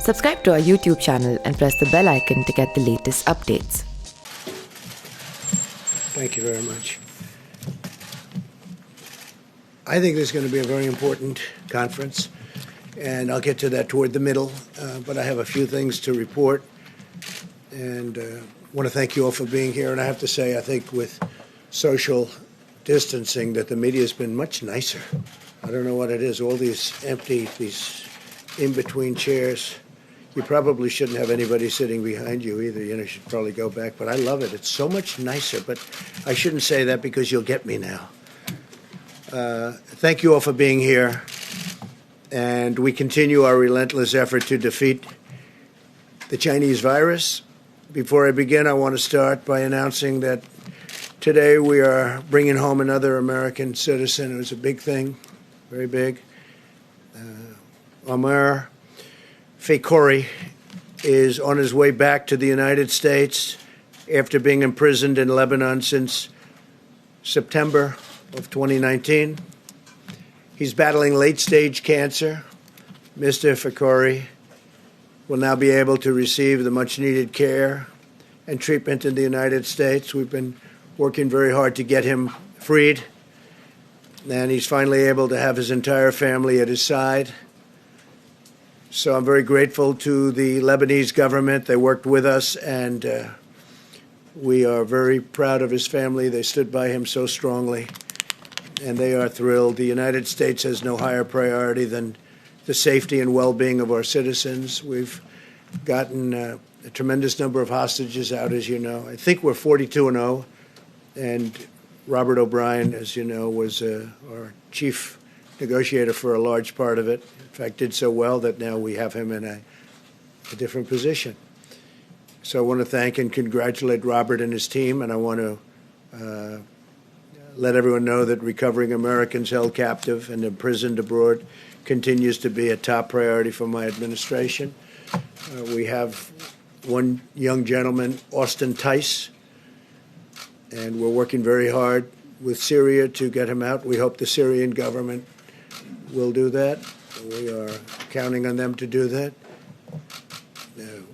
Subscribe to our YouTube channel and press the bell icon to get the latest updates. Thank you very much. I think this is going to be a very important conference, and I'll get to that toward the middle, but I have a few things to report, and want to thank you all for being here. And I have to say, I think with social distancing that the media has been much nicer. I don't know what it is, all these empty, these in-between chairs. You probably shouldn't have anybody sitting behind you either. You should probably go back. But I love it. It's so much nicer. But I shouldn't say that because you'll get me now. Thank you all for being here. And we continue our relentless effort to defeat the Chinese virus. Before I begin, I want to start by announcing that today we are bringing home another American citizen. It was a big thing, very big. Omar Fakouri is on his way back to the United States after being imprisoned in Lebanon since September of 2019. He's battling late-stage cancer. Mr. Fakouri will now be able to receive the much-needed care and treatment in the United States. We've been working very hard to get him freed, and he's finally able to have his entire family at his side. So I'm very grateful to the Lebanese government. They worked with us, and we are very proud of his family. They stood by him so strongly, and they are thrilled. The United States has no higher priority than the safety and well-being of our citizens. We've gotten a tremendous number of hostages out, as you know. I think we're 42-0, and Robert O'Brien, as you know, was our chief negotiator for a large part of it. In fact, did so well that now we have him in a different position. So I want to thank and congratulate Robert and his team, and I want to let everyone know that recovering Americans held captive and imprisoned abroad continues to be a top priority for my administration. We have one young gentleman, Austin Tice, and we're working very hard with Syria to get him out. We hope the Syrian government will do that. We are counting on them to do that.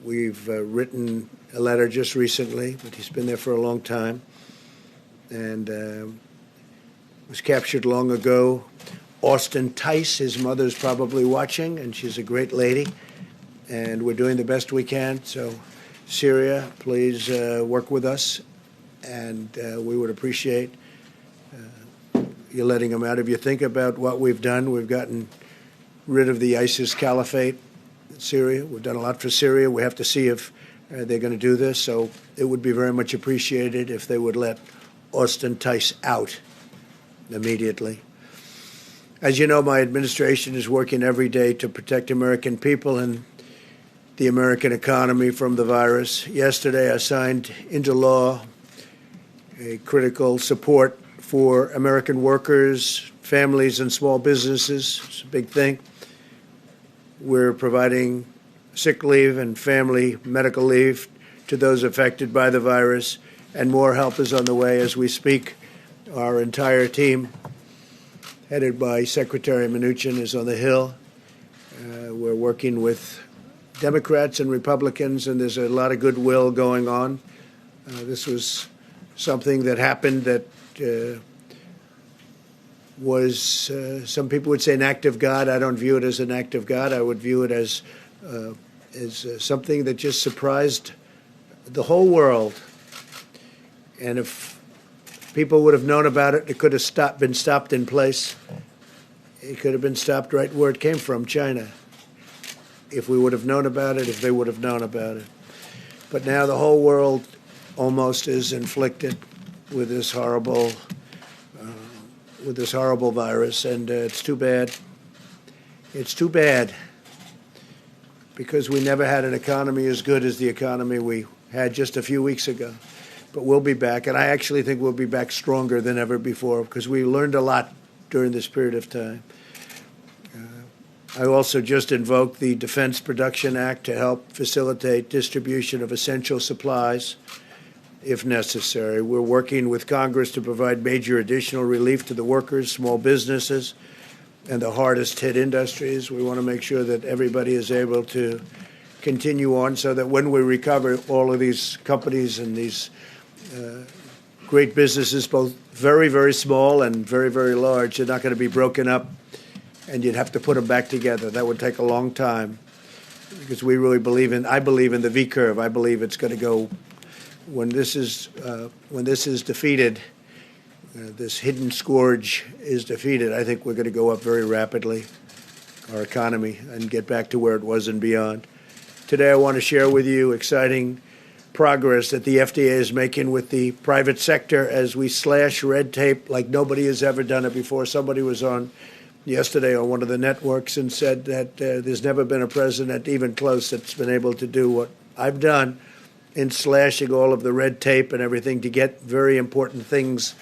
We've written a letter just recently, but he's been there for a long time, and was captured long ago. Austin Tice, his mother's probably watching, and she's a great lady, and we're doing the best we can. So, Syria, please work with us, and we would appreciate you letting him out. If you think about what we've done, we've gotten rid of the ISIS caliphate in Syria. We've done a lot for Syria. We have to see if they're going to do this. So it would be very much appreciated if they would let Austin Tice out immediately. As you know, my administration is working every day to protect American people and the American economy from the virus. Yesterday, I signed into law a critical support for American workers, families, and small businesses. It's a big thing. We're providing sick leave and family medical leave to those affected by the virus, and more help is on the way as we speak. Our entire team, headed by Secretary Mnuchin, is on the Hill. We're working with Democrats and Republicans, and there's a lot of goodwill going on. This was something that happened that was, some people would say, an act of God. I don't view it as an act of God. I would view it as something that just surprised the whole world. And if people would have known about it, it could have been stopped in place. It could have been stopped right where it came from, China. If we would have known about it, if they would have known about it. But now the whole world almost is inflicted with this horrible virus, and it's too bad. It's too bad because we never had an economy as good as the economy we had just a few weeks ago. But we'll be back, and I actually think we'll be back stronger than ever before because we learned a lot during this period of time. I also just invoked the Defense Production Act to help facilitate distribution of essential supplies if necessary. We're working with Congress to provide major additional relief to the workers, small businesses, and the hardest hit industries. We want to make sure that everybody is able to continue on so that when we recover, all of these companies and these great businesses, both very, very small and very, very large, are not going to be broken up, and you'd have to put them back together. That would take a long time because we really I believe in the V curve. I believe it's going to go, when this is defeated, this hidden scourge is defeated, I think we're going to go up very rapidly, our economy, and get back to where it was and beyond. Today I want to share with you exciting progress that the FDA is making with the private sector as we slash red tape like nobody has ever done it before. Somebody was on yesterday on one of the networks and said that there's never been a president even close that's been able to do what I've done in slashing all of the red tape and everything to get very important things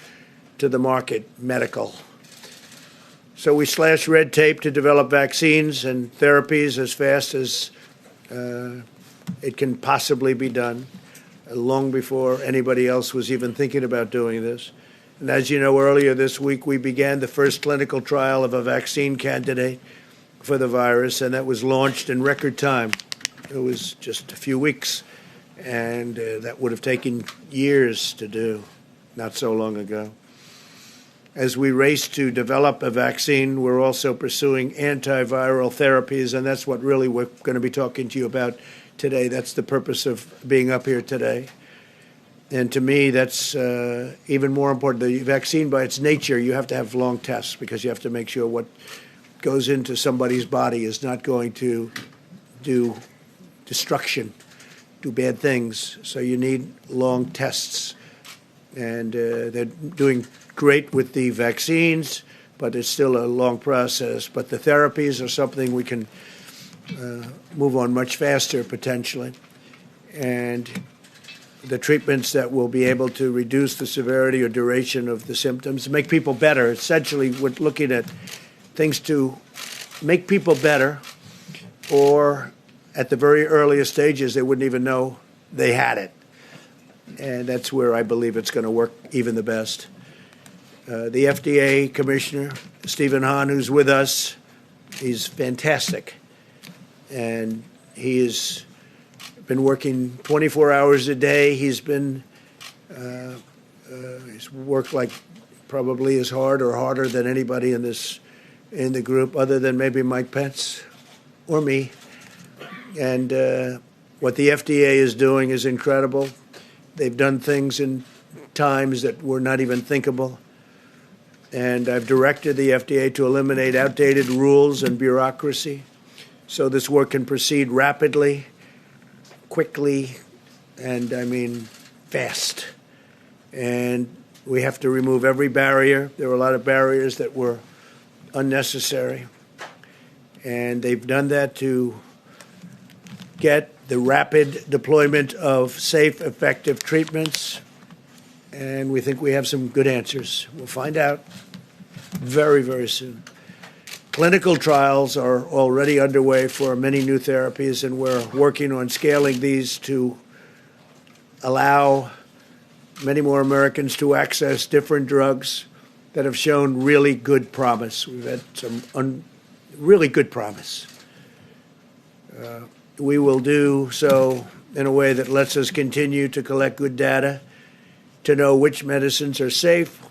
to the market, medical. So we slash red tape to develop vaccines and therapies as fast as it can possibly be done, long before anybody else was even thinking about doing this. And as you know, earlier this week, we began the first clinical trial of a vaccine candidate for the virus, and that was launched in record time. It was just a few weeks, and that would have taken years to do, not so long ago. As we race to develop a vaccine, we're also pursuing antiviral therapies, and that's what really we're going to be talking to you about today. That's the purpose of being up here today. And to me, that's even more important. The vaccine, by its nature, you have to have long tests because you have to make sure what goes into somebody's body is not going to do destruction, do bad things. So you need long tests. And they're doing great with the vaccines, but it's still a long process. But the therapies are something we can move on much faster, potentially. And the treatments that will be able to reduce the severity or duration of the symptoms, make people better. Essentially, we're looking at things to make people better, or at the very earliest stages, they wouldn't even know they had it. And that's where I believe it's going to work even the best. The FDA Commissioner, Stephen Hahn, who's with us, he's fantastic. And he has been working 24 hours a day. He's been, he's worked like probably as hard or harder than anybody in the group, other than maybe Mike Pence or me. And what the FDA is doing is incredible. They've done things in times that were not even thinkable. And I've directed the FDA to eliminate outdated rules and bureaucracy so this work can proceed rapidly, quickly, and I mean fast. And we have to remove every barrier. There were a lot of barriers that were unnecessary. And they've done that to get the rapid deployment of safe, effective treatments. And we think we have some good answers. We'll find out very, very soon. Clinical trials are already underway for many new therapies, and we're working on scaling these to allow many more Americans to access different drugs that have shown really good promise. We've had some really good promise. We will do so in a way that lets us continue to collect good data to know which medicines are safe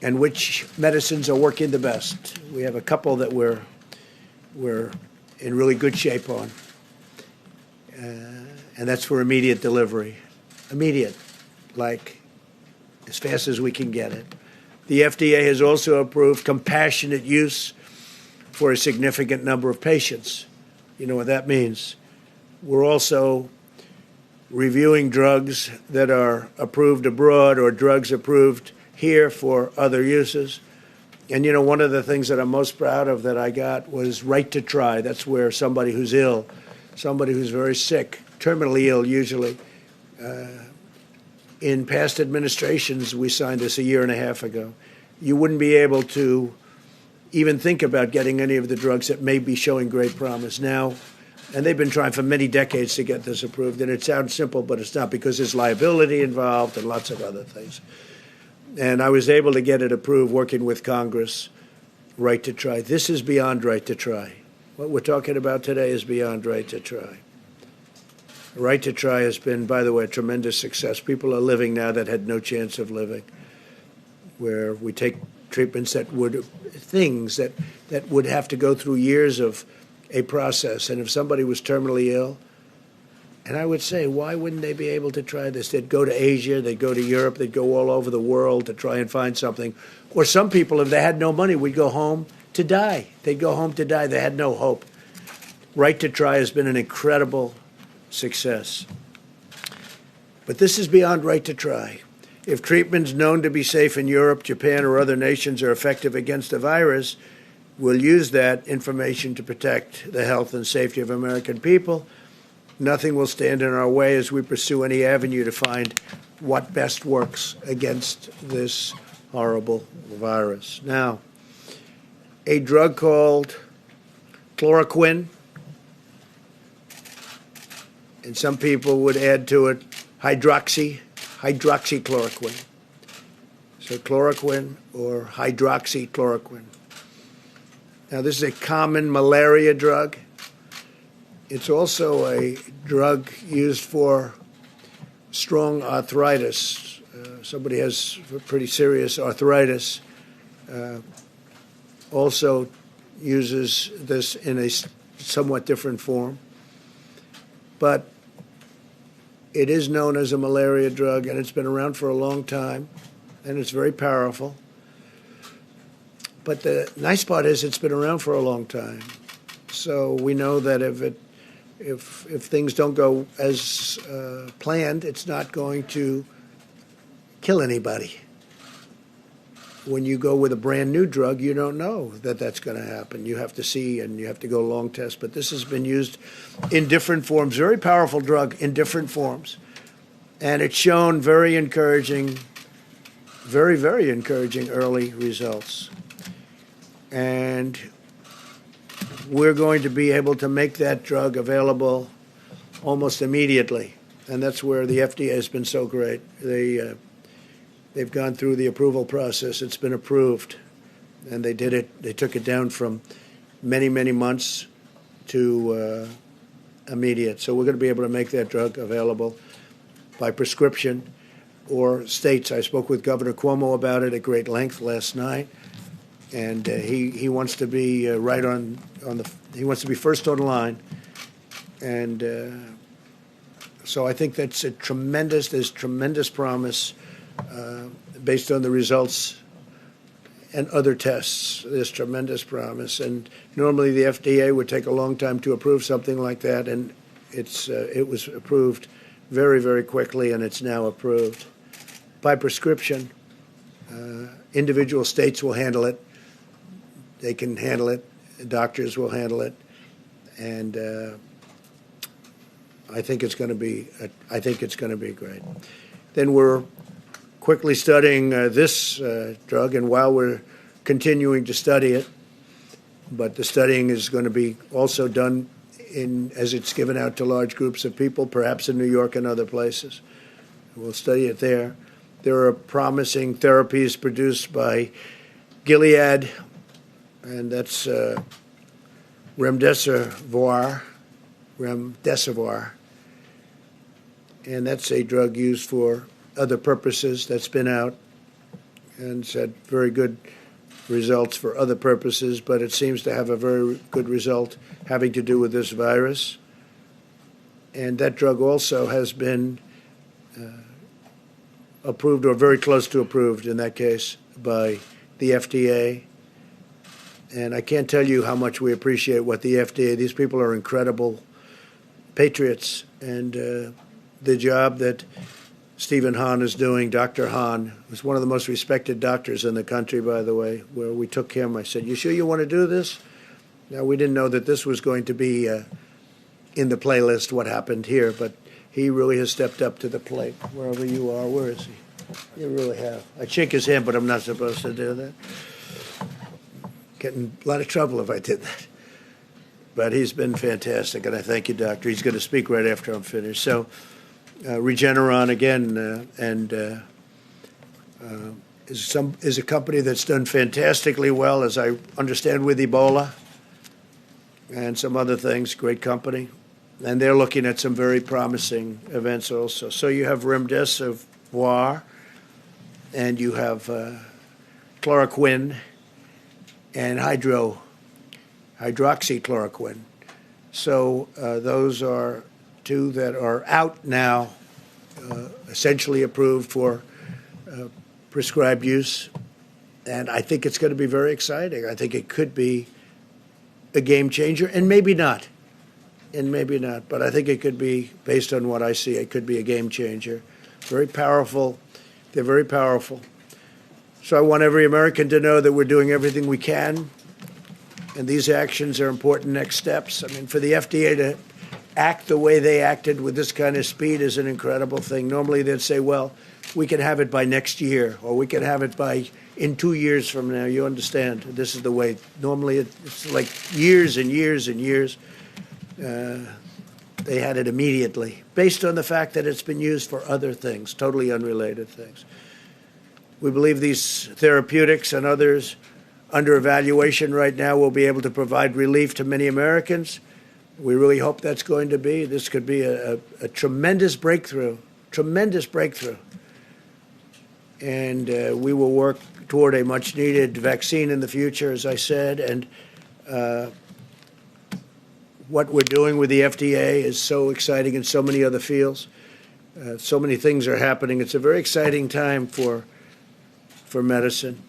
and which medicines are working the best. We have a couple that we're in really good shape on, and that's for immediate delivery. Immediate, like as fast as we can get it. The FDA has also approved compassionate use for a significant number of patients. You know what that means. We're also reviewing drugs that are approved abroad or drugs approved here for other uses. And, you know, one of the things that I'm most proud of that I got was right to try. That's where somebody who's ill, somebody who's very sick, terminally ill usually, in past administrations, we signed this a year and a half ago. You wouldn't be able to even think about getting any of the drugs that may be showing great promise now. And they've been trying for many decades to get this approved. And it sounds simple, but it's not, because there's liability involved and lots of other things. And I was able to get it approved working with Congress, right to try. This is beyond right to try. What we're talking about today is beyond right to try. Right to Try has been, by the way, a tremendous success. People are living now that had no chance of living, where we take treatments that would, things that would have to go through years of a process. And if somebody was terminally ill, and I would say, why wouldn't they be able to try this? They'd go to Asia, they'd go to Europe, they'd go all over the world to try and find something. Or some people, if they had no money, would go home to die. They'd go home to die. They had no hope. Right to Try has been an incredible success. But this is beyond Right to Try. If treatments known to be safe in Europe, Japan, or other nations are effective against the virus, we'll use that information to protect the health and safety of American people. Nothing will stand in our way as we pursue any avenue to find what best works against this horrible virus. Now, a drug called chloroquine, and some people would add to it hydroxychloroquine. So chloroquine or hydroxychloroquine. Now, this is a common malaria drug. It's also a drug used for strong arthritis. Somebody has pretty serious arthritis. Also uses this in a somewhat different form. But it is known as a malaria drug, and it's been around for a long time, and it's very powerful. But the nice part is it's been around for a long time. So we know that if things don't go as planned, it's not going to kill anybody. When you go with a brand new drug, you don't know that that's going to happen. You have to see, and you have to go long test. But this has been used in different forms, very powerful drug in different forms. And it's shown very encouraging, very, very encouraging early results. And we're going to be able to make that drug available almost immediately. And that's where the FDA has been so great. They've gone through the approval process. It's been approved. And they did it. They took it down from many, many months to immediate. So we're going to be able to make that drug available by prescription or states. I spoke with Governor Cuomo about it at great length last night. And he wants to be right on the. He wants to be first on the line, and so I think that's a tremendous. There's tremendous promise based on the results and other tests. There's tremendous promise, and normally the FDA would take a long time to approve something like that, and it was approved very, very quickly, and it's now approved by prescription. Individual states will handle it. They can handle it. Doctors will handle it, and I think it's going to be. I think it's going to be great. Then we're quickly studying this drug, and while we're continuing to study it, but the studying is going to be also done as it's given out to large groups of people, perhaps in New York and other places. We'll study it there. There are promising therapies produced by Gilead, and that's remdesivir, and that's a drug used for other purposes that's been out and it's had very good results for other purposes, but it seems to have a very good result having to do with this virus. And that drug also has been approved, or very close to approved in that case, by the FDA. And I can't tell you how much we appreciate what the FDA, these people are incredible patriots, and the job that Stephen Hahn is doing. Dr. Hahn was one of the most respected doctors in the country, by the way, where we took him. I said, "You sure you want to do this?" Now, we didn't know that this was going to be in the playlist, what happened here, but he really has stepped up to the plate. Wherever you are, where is he? You really have. I'd shake his hand, but I'm not supposed to do that. Get in a lot of trouble if I did that. But he's been fantastic, and I thank you, Doctor. He's going to speak right after I'm finished. So, Regeneron, again, is a company that's done fantastically well, as I understand, with Ebola and some other things. Great company. and they're looking at some very promising events also. So you have remdesivir, and you have chloroquine and hydroxychloroquine. So those are two that are out now, essentially approved for prescribed use. And I think it's going to be very exciting. I think it could be a game changer, and maybe not. But I think it could be, based on what I see, it could be a game changer. Very powerful. They're very powerful. So I want every American to know that we're doing everything we can, and these actions are important next steps. I mean, for the FDA to act the way they acted with this kind of speed is an incredible thing. Normally they'd say, well, we can have it by next year, or we can have it in 2 years from now. You understand, this is the way. Normally it's like years and years and years. They had it immediately, based on the fact that it's been used for other things, totally unrelated things. We believe these therapeutics and others under evaluation right now will be able to provide relief to many Americans. We really hope that's going to be. This could be a tremendous breakthrough, And we will work toward a much-needed vaccine in the future, as I said. And what we're doing with the FDA is so exciting in so many other fields. So many things are happening. It's a very exciting time for medicine.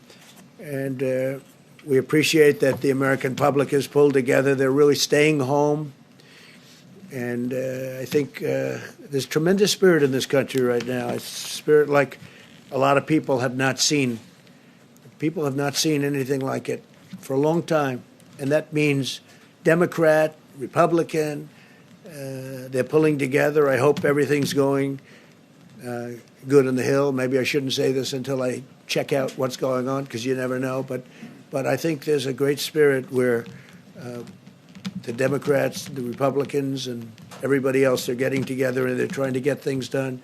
And we appreciate that the American public has pulled together. They're really staying home. And I think there's tremendous spirit in this country right now. It's spirit like a lot of people have not seen. People have not seen anything like it for a long time. And that means Democrat, Republican, they're pulling together. I hope everything's going good on the Hill. Maybe I shouldn't say this until I check out what's going on, because you never know. But I think there's a great spirit where the Democrats, the Republicans, and everybody else are getting together and they're trying to get things done.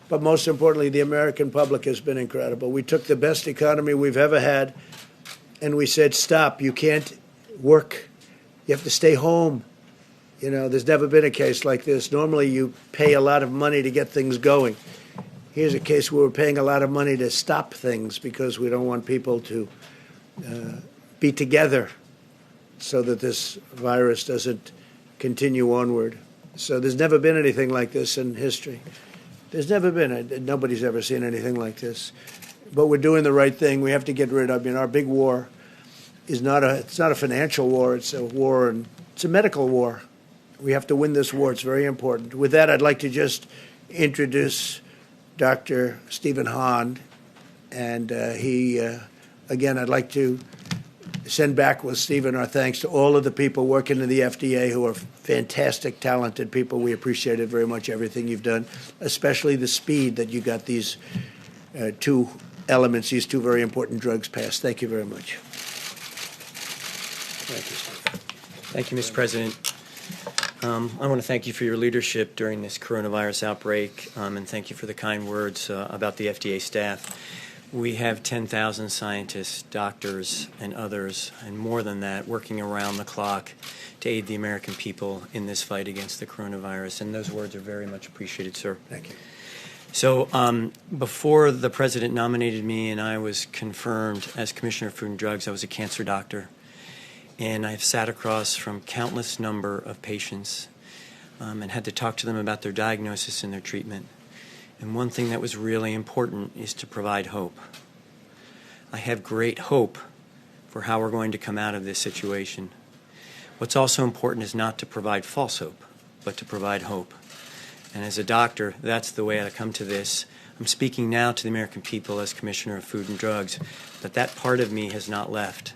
But most importantly, the American public has been incredible. We took the best economy we've ever had, and we said, stop, you can't work. You have to stay home. You know, there's never been a case like this. Normally you pay a lot of money to get things going. Here's a case where we're paying a lot of money to stop things because we don't want people to be together so that this virus doesn't continue onward. So there's never been anything like this in history. There's never been. Nobody's ever seen anything like this. But we're doing the right thing. We have to get rid of. I mean, our big war is it's not a financial war. It's a war, and it's a medical war. We have to win this war. It's very important. With that, I'd like to just introduce Dr. Stephen Hahn. And again, I'd like to send back with Stephen our thanks to all of the people working in the FDA who are fantastic, talented people. We appreciate it very much, everything you've done, especially the speed that you got these two elements, these two very important drugs passed. Thank you very much. Thank you, Stephen. Thank you, Mr. President. I want to thank you for your leadership during this coronavirus outbreak, and thank you for the kind words about the FDA staff. We have 10,000 scientists, doctors, and others, and more than that, working around the clock to aid the American people in this fight against the coronavirus. And those words are very much appreciated, sir. Thank you. So before the President nominated me and I was confirmed as Commissioner of Food and Drugs, I was a cancer doctor. And I've sat across from countless number of patients and had to talk to them about their diagnosis and their treatment. And one thing that was really important is to provide hope. I have great hope for how we're going to come out of this situation. What's also important is not to provide false hope, but to provide hope. And as a doctor, that's the way I come to this. I'm speaking now to the American people as Commissioner of Food and Drugs, but that part of me has not left.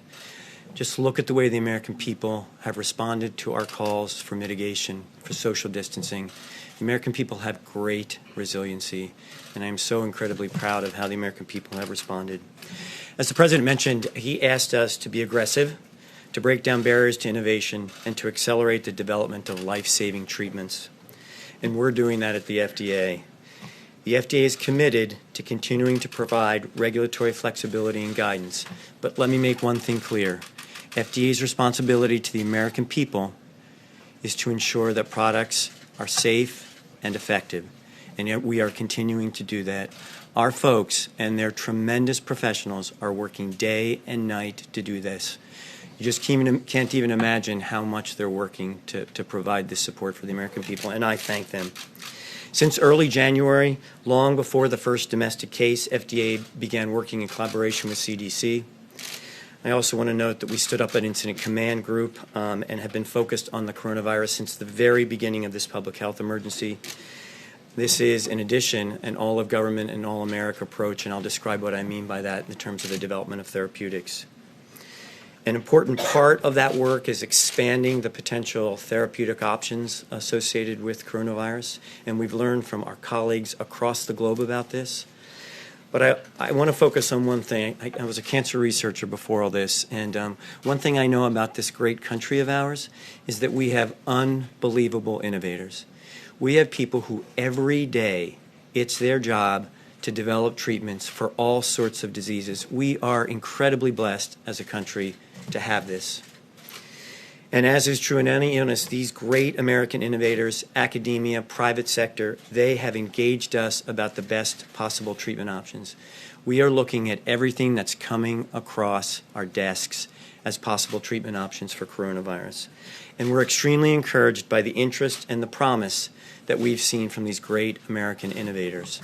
Just look at the way the American people have responded to our calls for mitigation, for social distancing. The American people have great resiliency, and I am so incredibly proud of how the American people have responded. As the President mentioned, he asked us to be aggressive, to break down barriers to innovation, and to accelerate the development of life-saving treatments. And we're doing that at the FDA. The FDA is committed to continuing to provide regulatory flexibility and guidance. But let me make one thing clear. FDA's responsibility to the American people is to ensure that products are safe and effective, and yet we are continuing to do that. Our folks and their tremendous professionals are working day and night to do this. You just can't even imagine how much they're working to provide this support for the American people, and I thank them. Since early January, long before the first domestic case, FDA began working in collaboration with CDC. I also want to note that we stood up an incident command group and have been focused on the coronavirus since the very beginning of this public health emergency. This is, in addition, an all-of-government and all-America approach, and I'll describe what I mean by that in terms of the development of therapeutics. An important part of that work is expanding the potential therapeutic options associated with coronavirus, and we've learned from our colleagues across the globe about this. But I want to focus on one thing. I was a cancer researcher before all this, and one thing I know about this great country of ours is that we have unbelievable innovators. We have people who every day, it's their job to develop treatments for all sorts of diseases. We are incredibly blessed as a country to have this. And as is true in any illness, these great American innovators, academia, private sector, they have engaged us about the best possible treatment options. We are looking at everything that's coming across our desks as possible treatment options for coronavirus. And we're extremely encouraged by the interest and the promise that we've seen from these great American innovators.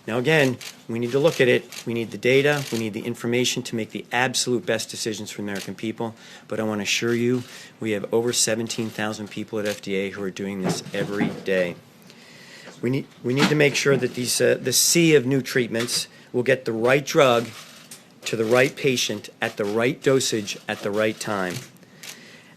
Now again, we need to look at it. We need the data. We need the information to make the absolute best decisions for the American people. But I want to assure you, we have over 17,000 people at FDA who are doing this every day. We need to make sure that the sea of new treatments will get the right drug to the right patient at the right dosage at the right time.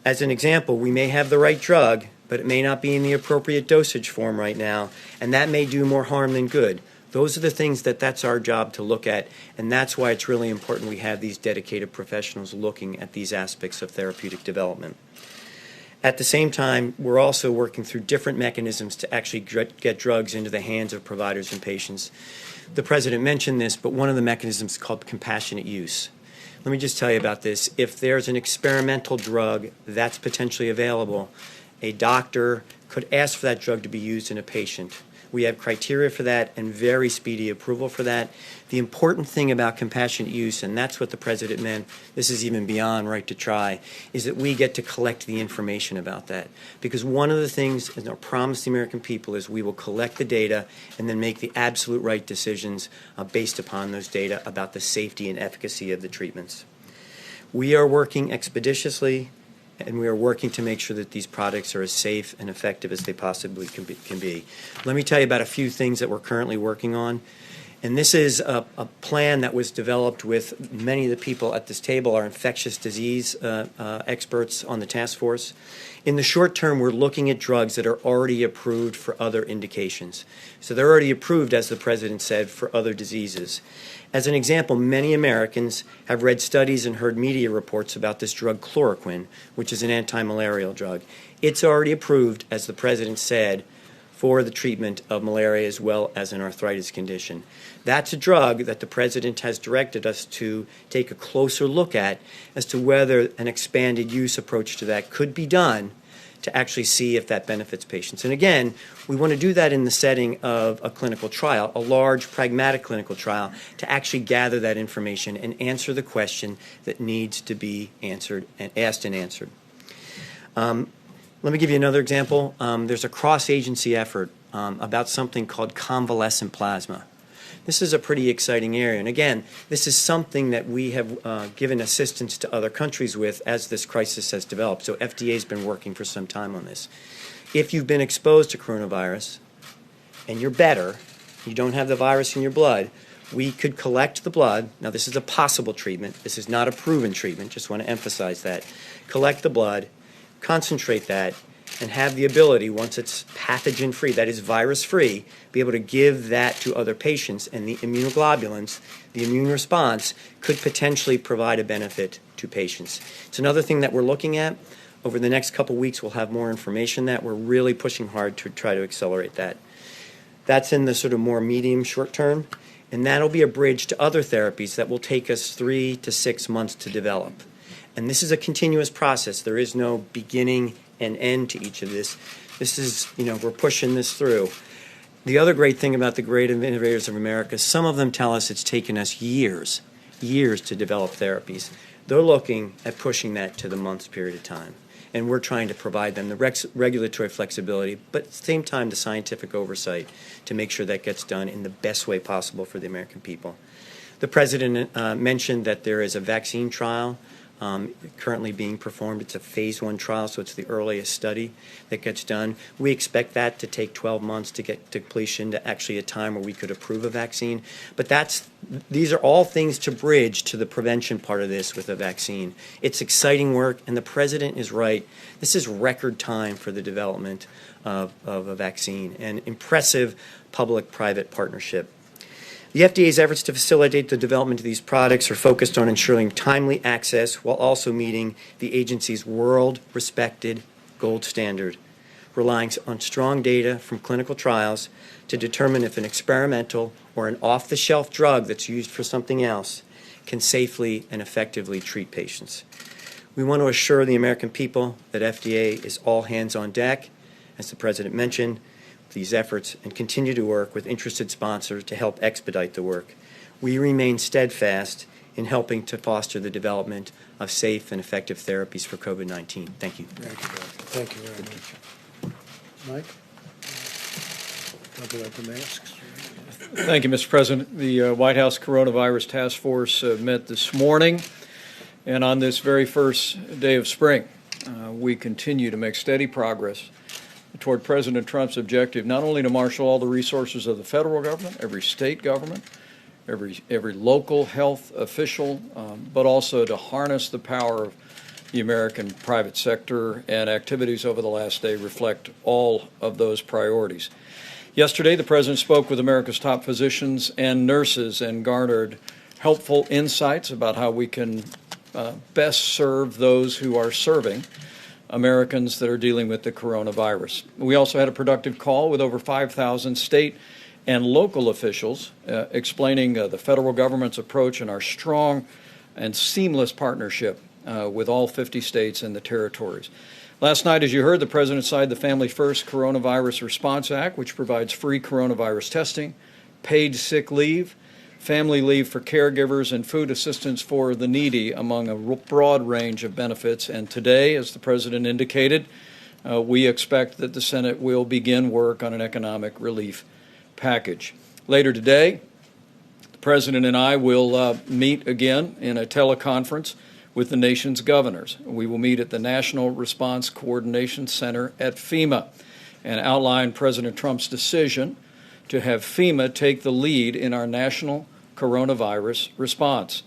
As an example, we may have the right drug, but it may not be in the appropriate dosage form right now, and that may do more harm than good. Those are the things that's our job to look at, and that's why it's really important we have these dedicated professionals looking at these aspects of therapeutic development. At the same time, we're also working through different mechanisms to actually get drugs into the hands of providers and patients. The President mentioned this, but one of the mechanisms is called compassionate use. Let me just tell you about this. If there's an experimental drug that's potentially available, a doctor could ask for that drug to be used in a patient. We have criteria for that and very speedy approval for that. The important thing about compassionate use, and that's what the President meant, this is even beyond right to try, is that we get to collect the information about that. Because one of the things, and our promise to the American people, is we will collect the data and then make the absolute right decisions based upon those data about the safety and efficacy of the treatments. We are working expeditiously, and we are working to make sure that these products are as safe and effective as they possibly can be. Let me tell you about a few things that we're currently working on. And this is a plan that was developed with many of the people at this table, our infectious disease experts on the task force. In the short term, we're looking at drugs that are already approved for other indications. So they're already approved, as the President said, for other diseases. As an example, many Americans have read studies and heard media reports about this drug chloroquine, which is an anti-malarial drug. It's already approved, as the President said, for the treatment of malaria as well as an arthritis condition. That's a drug that the President has directed us to take a closer look at as to whether an expanded use approach to that could be done to actually see if that benefits patients. And again, we want to do that in the setting of a clinical trial, a large, pragmatic clinical trial, to actually gather that information and answer the question that needs to be answered and asked and answered. Let me give you another example. There's a cross-agency effort about something called convalescent plasma. This is a pretty exciting area. And again, this is something that we have given assistance to other countries with as this crisis has developed. So FDA has been working for some time on this. If you've been exposed to coronavirus and you're better, you don't have the virus in your blood, we could collect the blood. Now, this is a possible treatment. This is not a proven treatment. Just want to emphasize that. Collect the blood, concentrate that, and have the ability, once it's pathogen-free, that is virus-free, be able to give that to other patients, and the immunoglobulins, the immune response, could potentially provide a benefit to patients. It's another thing that we're looking at. Over the next couple weeks, we'll have more information that we're really pushing hard to try to accelerate that. That's in the sort of more medium short term, and that'll be a bridge to other therapies that will take us 3 to 6 months to develop. And this is a continuous process. There is no beginning and end to each of this. This is, we're pushing this through. The other great thing about the great innovators of America, some of them tell us it's taken us years to develop therapies. They're looking at pushing that to the months period of time. And we're trying to provide them the regulatory flexibility, but at the same time the scientific oversight to make sure that gets done in the best way possible for the American people. The President mentioned that there is a vaccine trial currently being performed. It's a phase 1 trial, so it's the earliest study that gets done. We expect that to take 12 months to get to completion, to actually a time where we could approve a vaccine. But these are all things to bridge to the prevention part of this with a vaccine. It's exciting work, and the President is right. This is record time for the development of a vaccine, and impressive public-private partnership. The FDA's efforts to facilitate the development of these products are focused on ensuring timely access while also meeting the agency's world-respected gold standard, relying on strong data from clinical trials to determine if an experimental or an off-the-shelf drug that's used for something else can safely and effectively treat patients. We want to assure the American people that FDA is all hands on deck, as the President mentioned, these efforts, and continue to work with interested sponsors to help expedite the work. We remain steadfast in helping to foster the development of safe and effective therapies for COVID-19. Thank you. Thank you, Doctor. Thank you very much. Mike? Talk about the masks. Thank you, Mr. President. The White House Coronavirus Task Force met this morning, and on this very first day of spring, we continue to make steady progress toward President Trump's objective not only to marshal all the resources of the federal government, every state government, every local health official, but also to harness the power of the American private sector, and activities over the last day reflect all of those priorities. Yesterday, the President spoke with America's top physicians and nurses and garnered helpful insights about how we can best serve those who are serving Americans that are dealing with the coronavirus. We also had a productive call with over 5,000 state and local officials explaining the federal government's approach and our strong and seamless partnership with all 50 states and the territories. Last night, as you heard, the President signed the Family First Coronavirus Response Act, which provides free coronavirus testing, paid sick leave, family leave for caregivers, and food assistance for the needy, among a broad range of benefits. And today, as the President indicated, we expect that the Senate will begin work on an economic relief package. Later today, the President and I will meet again in a teleconference with the nation's governors. We will meet at the National Response Coordination Center at FEMA and outline President Trump's decision to have FEMA take the lead in our national coronavirus response.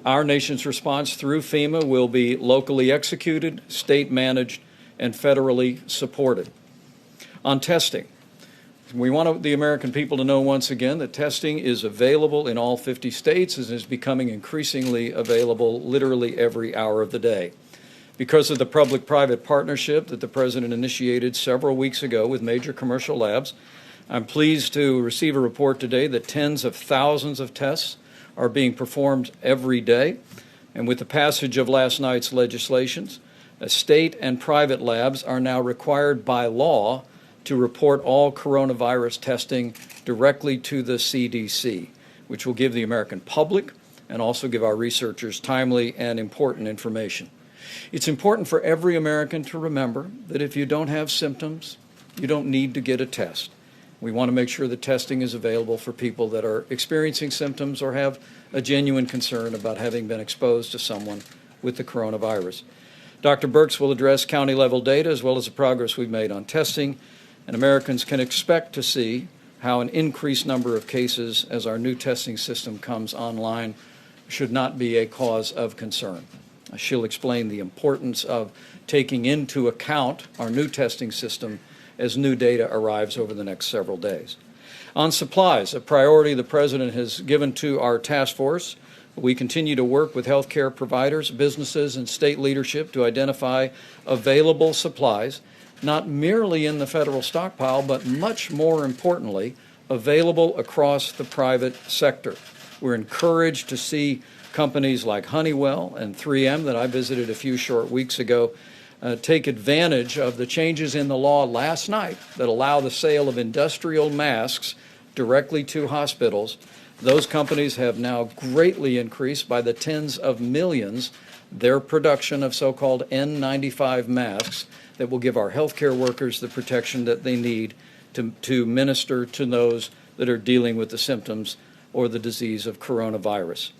Our nation's response through FEMA will be locally executed, state managed, and federally supported. On testing, we want the American people to know once again that testing is available in all 50 states and is becoming increasingly available literally every hour of the day. Because of the public-private partnership that the President initiated several weeks ago with major commercial labs, I'm pleased to receive a report today that tens of thousands of tests are being performed every day. And with the passage of last night's legislations, state and private labs are now required by law to report all coronavirus testing directly to the CDC, which will give the American public and also give our researchers timely and important information. It's important for every American to remember that if you don't have symptoms, you don't need to get a test. We want to make sure that testing is available for people that are experiencing symptoms or have a genuine concern about having been exposed to someone with the coronavirus. Dr. Birx will address county-level data as well as the progress we've made on testing, and Americans can expect to see how an increased number of cases as our new testing system comes online should not be a cause of concern. She'll explain the importance of taking into account our new testing system as new data arrives over the next several days. On supplies, a priority the President has given to our task force, we continue to work with healthcare providers, businesses, and state leadership to identify available supplies, not merely in the federal stockpile, but much more importantly, available across the private sector. We're encouraged to see companies like Honeywell and 3M that I visited a few short weeks ago take advantage of the changes in the law last night that allow the sale of industrial masks directly to hospitals. Those companies have now greatly increased by the tens of millions their production of so-called N95 masks that will give our healthcare workers the protection that they need to minister to those that are dealing with the symptoms or the disease of coronavirus.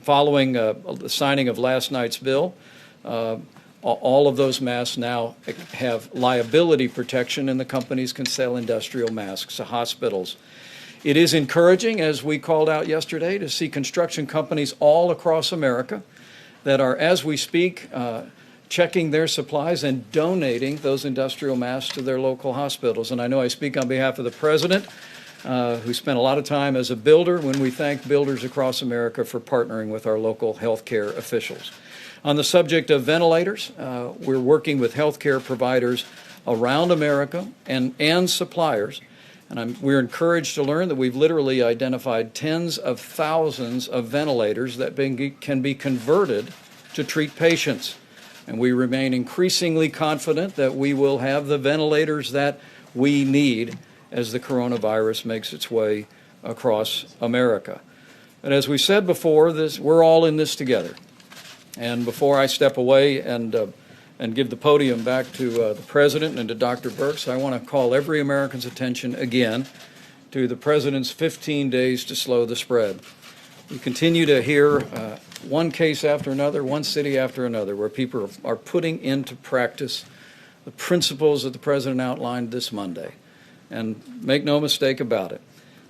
Following the signing of last night's bill, all of those masks now have liability protection, and the companies can sell industrial masks to hospitals. It is encouraging, as we called out yesterday, to see construction companies all across America that are, as we speak, checking their supplies and donating those industrial masks to their local hospitals. And I know I speak on behalf of the President, who spent a lot of time as a builder, when we thank builders across America for partnering with our local healthcare officials. On the subject of ventilators, we're working with healthcare providers around America and suppliers. And we're encouraged to learn that we've literally identified tens of thousands of ventilators that can be converted to treat patients. And we remain increasingly confident that we will have the ventilators that we need as the coronavirus makes its way across America. And as we said before, we're all in this together. And before I step away and give the podium back to the President and to Dr. Birx, I want to call every American's attention again to the President's 15 days to slow the spread. We continue to hear one case after another, one city after another, where people are putting into practice the principles that the President outlined this Monday. And make no mistake about it,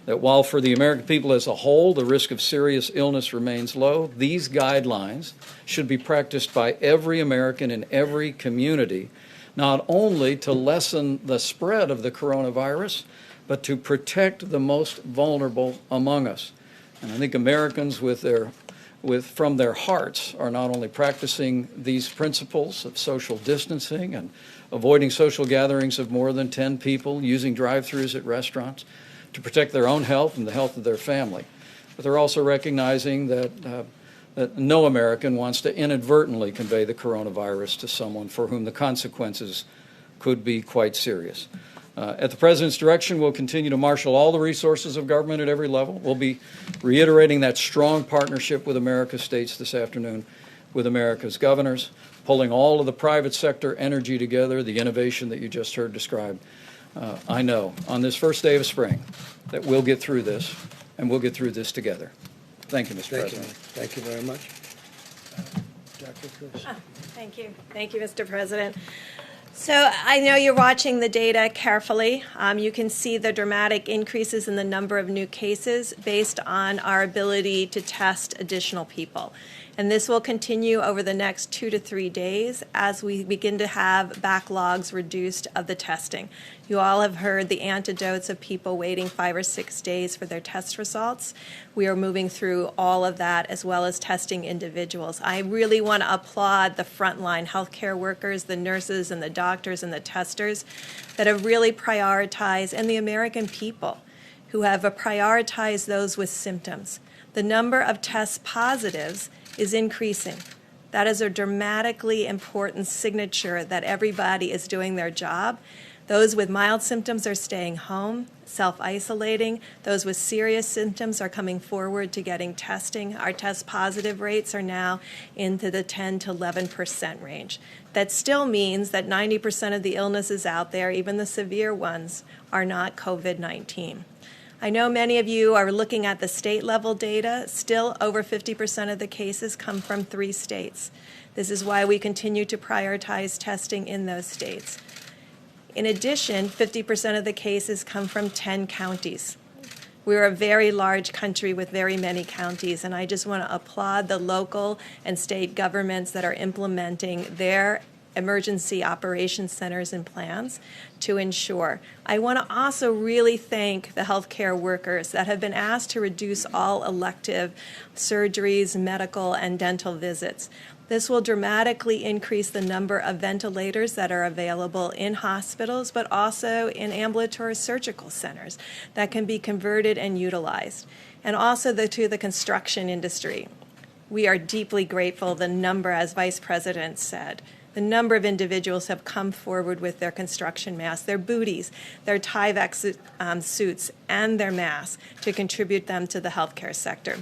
that while for the American people as a whole the risk of serious illness remains low, these guidelines should be practiced by every American in every community, not only to lessen the spread of the coronavirus, but to protect the most vulnerable among us. And I think Americans from their hearts are not only practicing these principles of social distancing and avoiding social gatherings of more than 10 people, using drive-thrus at restaurants to protect their own health and the health of their family, but they're also recognizing that no American wants to inadvertently convey the coronavirus to someone for whom the consequences could be quite serious. At the President's direction, we'll continue to marshal all the resources of government at every level. We'll be reiterating that strong partnership with America's states this afternoon, with America's governors, pulling all of the private sector energy together, the innovation that you just heard described. I know on this first day of spring that we'll get through this, and we'll get through this together. Thank you, Mr. President. Thank you very much. Dr. Chris. Thank you. Thank you, Mr. President. So I know you're watching the data carefully. You can see the dramatic increases in the number of new cases based on our ability to test additional people. And this will continue over the next 2 to 3 days as we begin to have backlogs reduced of the testing. You all have heard the anecdotes of people waiting 5 or 6 days for their test results. We are moving through all of that as well as testing individuals. I really want to applaud the frontline healthcare workers, the nurses and the doctors and the testers that have really prioritized, and the American people who have prioritized those with symptoms. The number of test positives is increasing. That is a dramatically important signature that everybody is doing their job. Those with mild symptoms are staying home, self-isolating. Those with serious symptoms are coming forward to getting testing. Our test positive rates are now into the 10 to 11% range. That still means that 90% of the illnesses out there, even the severe ones, are not COVID-19. I know many of you are looking at the state level data. Still over 50% of the cases come from 3 states. This is why we continue to prioritize testing in those states. In addition, 50% of the cases come from 10 counties. We're a very large country with very many counties, and I just want to applaud the local and state governments that are implementing their emergency operations centers and plans to ensure. I want to also really thank the healthcare workers that have been asked to reduce all elective surgeries, medical, and dental visits. This will dramatically increase the number of ventilators that are available in hospitals, but also in ambulatory surgical centers that can be converted and utilized. And also to the construction industry. We are deeply grateful, the number, as Vice President said, the number of individuals have come forward with their construction masks, their booties, their Tyvek suits, and their masks to contribute them to the healthcare sector.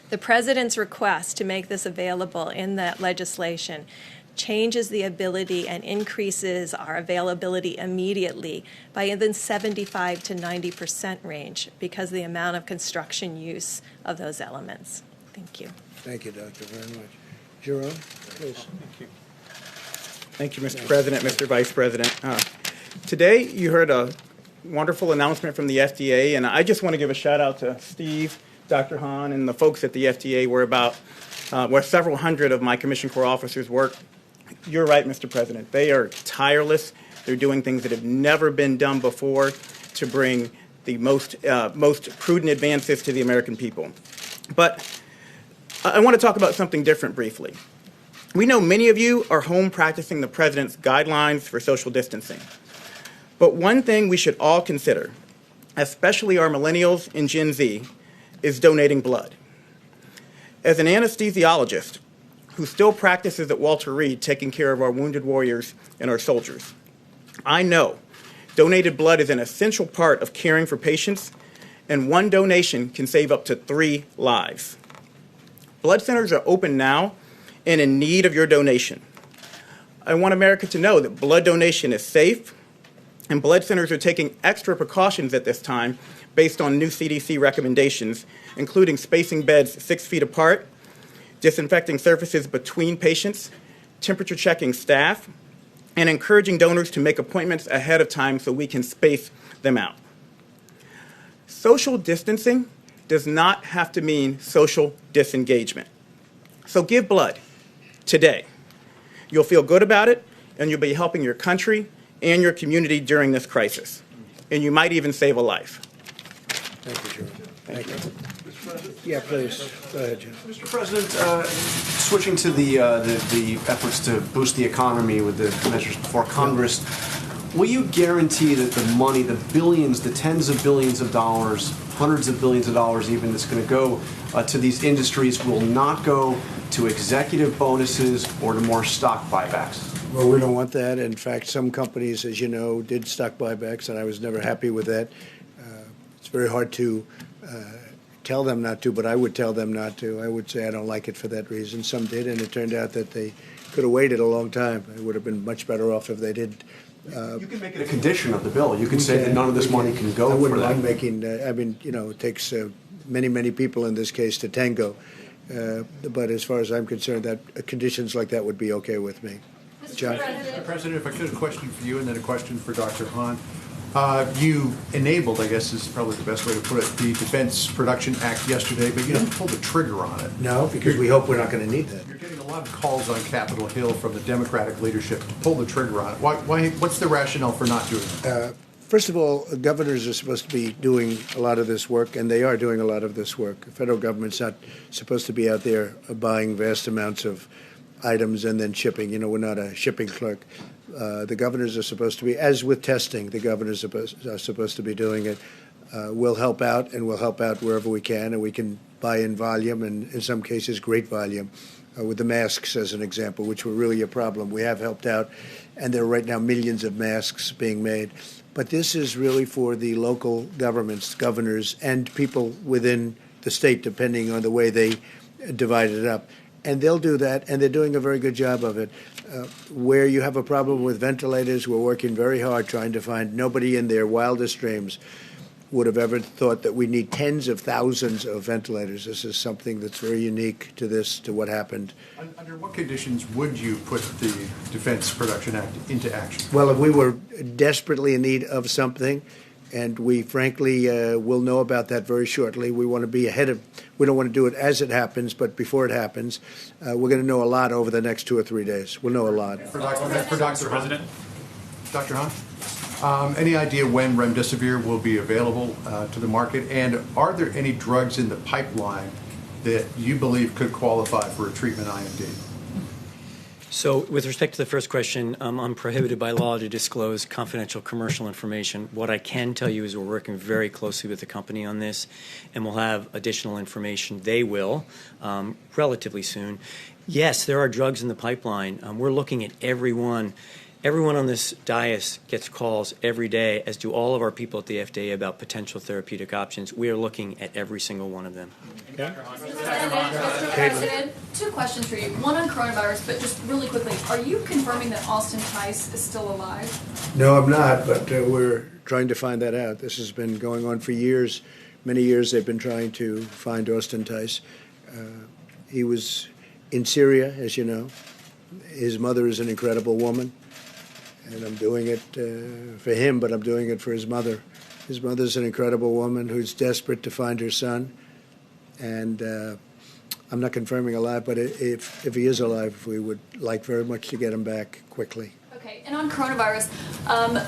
The President's request to make this available in that legislation changes the ability and increases our availability immediately by in the 75 to 90% range because of the amount of construction use of those elements. Thank you. Thank you, Doctor, very much. Jerome, please. Thank you, Mr. President, Mr. Vice President. Today, you heard a wonderful announcement from the FDA, and I just want to give a shout out to Steve, Dr. Hahn, and the folks at the FDA, where several hundred of my Commission Corps officers work. You're right, Mr. President. They are tireless. They're doing things that have never been done before to bring the most prudent advances to the American people. But I want to talk about something different briefly. We know many of you are home practicing the President's guidelines for social distancing. But one thing we should all consider, especially our millennials and Gen Z, is donating blood. As an anesthesiologist who still practices at Walter Reed taking care of our wounded warriors and our soldiers, I know donated blood is an essential part of caring for patients, and one donation can save up to 3 lives. Blood centers are open now and in need of your donation. I want America to know that blood donation is safe, and blood centers are taking extra precautions at this time based on new CDC recommendations, including spacing beds 6 feet apart, disinfecting surfaces between patients, temperature checking staff, and encouraging donors to make appointments ahead of time so we can space them out. Social distancing does not have to mean social disengagement. So give blood today. You'll feel good about it, and you'll be helping your country and your community during this crisis. And you might even save a life. Thank you, Jerome. Thank you. Yeah, please. Go ahead, Jim. Mr. President, switching to the efforts to boost the economy with the measures before Congress, will you guarantee that the money, the billions, the tens of billions of dollars, hundreds of billions of dollars even, that's going to go to these industries will not go to executive bonuses or to more stock buybacks? Well, we don't want that. In fact, some companies, as you know, did stock buybacks, and I was never happy with that. It's very hard to tell them not to, but I would tell them not to. I would say I don't like it for that reason. Some did, and it turned out that they could have waited a long time. It would have been much better off if they did. You can make it a condition of the bill. You can say that none of this money can go I wouldn't for that. mind making, it takes many, many people in this case to tango. But as far as I'm concerned, that conditions like that would be okay with me. John? Mr. President, if I could, a question for you and then a question for Dr. Hahn. You enabled, I guess is probably the best way to put it, the Defense Production Act yesterday, but you didn't pull the trigger on it. No, because we hope we're not going to need that. You're getting a lot of calls on Capitol Hill from the Democratic leadership to pull the trigger on it. Why? What's the rationale for not doing it? First of all, governors are supposed to be doing a lot of this work, and they are doing a lot of this work. The federal government's not supposed to be out there buying vast amounts of items and then shipping. We're not a shipping clerk. The governors are supposed to be, as with testing, the governors are supposed to be doing it. We'll help out, and we'll help out wherever we can, and we can buy in volume, and in some cases, great volume. With the masks, as an example, which were really a problem. We have helped out, and there are right now millions of masks being made. But this is really for the local governments, governors, and people within the state, depending on the way they divide it up. And they'll do that, and they're doing a very good job of it. Where you have a problem with ventilators, we're working very hard trying to find. Nobody in their wildest dreams would have ever thought that we need tens of thousands of ventilators. This is something that's very unique to what happened. Under what conditions would you put the Defense Production Act into action? Well, if we were desperately in need of something, and we frankly will know about that very shortly. We want to be ahead of, we don't want to do it as it happens, but before it happens. We're going to know a lot over the next 2 or 3 days. We'll know a lot. For Dr. Hahn? Dr. Hahn? Any idea when remdesivir will be available to the market? And are there any drugs in the pipeline that you believe could qualify for a treatment IND? So with respect to the first question, I'm prohibited by law to disclose confidential commercial information. What I can tell you is we're working very closely with the company on this, and we'll have additional information. They will, relatively soon. Yes, there are drugs in the pipeline. We're looking at everyone. Everyone on this dais gets calls every day, as do all of our people at the FDA, about potential therapeutic options. We are looking at every single one of them. Mr. President, two questions for you. One on coronavirus, but just really quickly, are you confirming that Austin Tice is still alive? No, I'm not, but we're trying to find that out. This has been going on for years. Many years they've been trying to find Austin Tice. He was in Syria, as you know. His mother is an incredible woman, and I'm doing it for him, but I'm doing it for his mother. His mother's an incredible woman who's desperate to find her son, and I'm not confirming alive, but if he is alive, we would like very much to get him back quickly. Okay, and on coronavirus,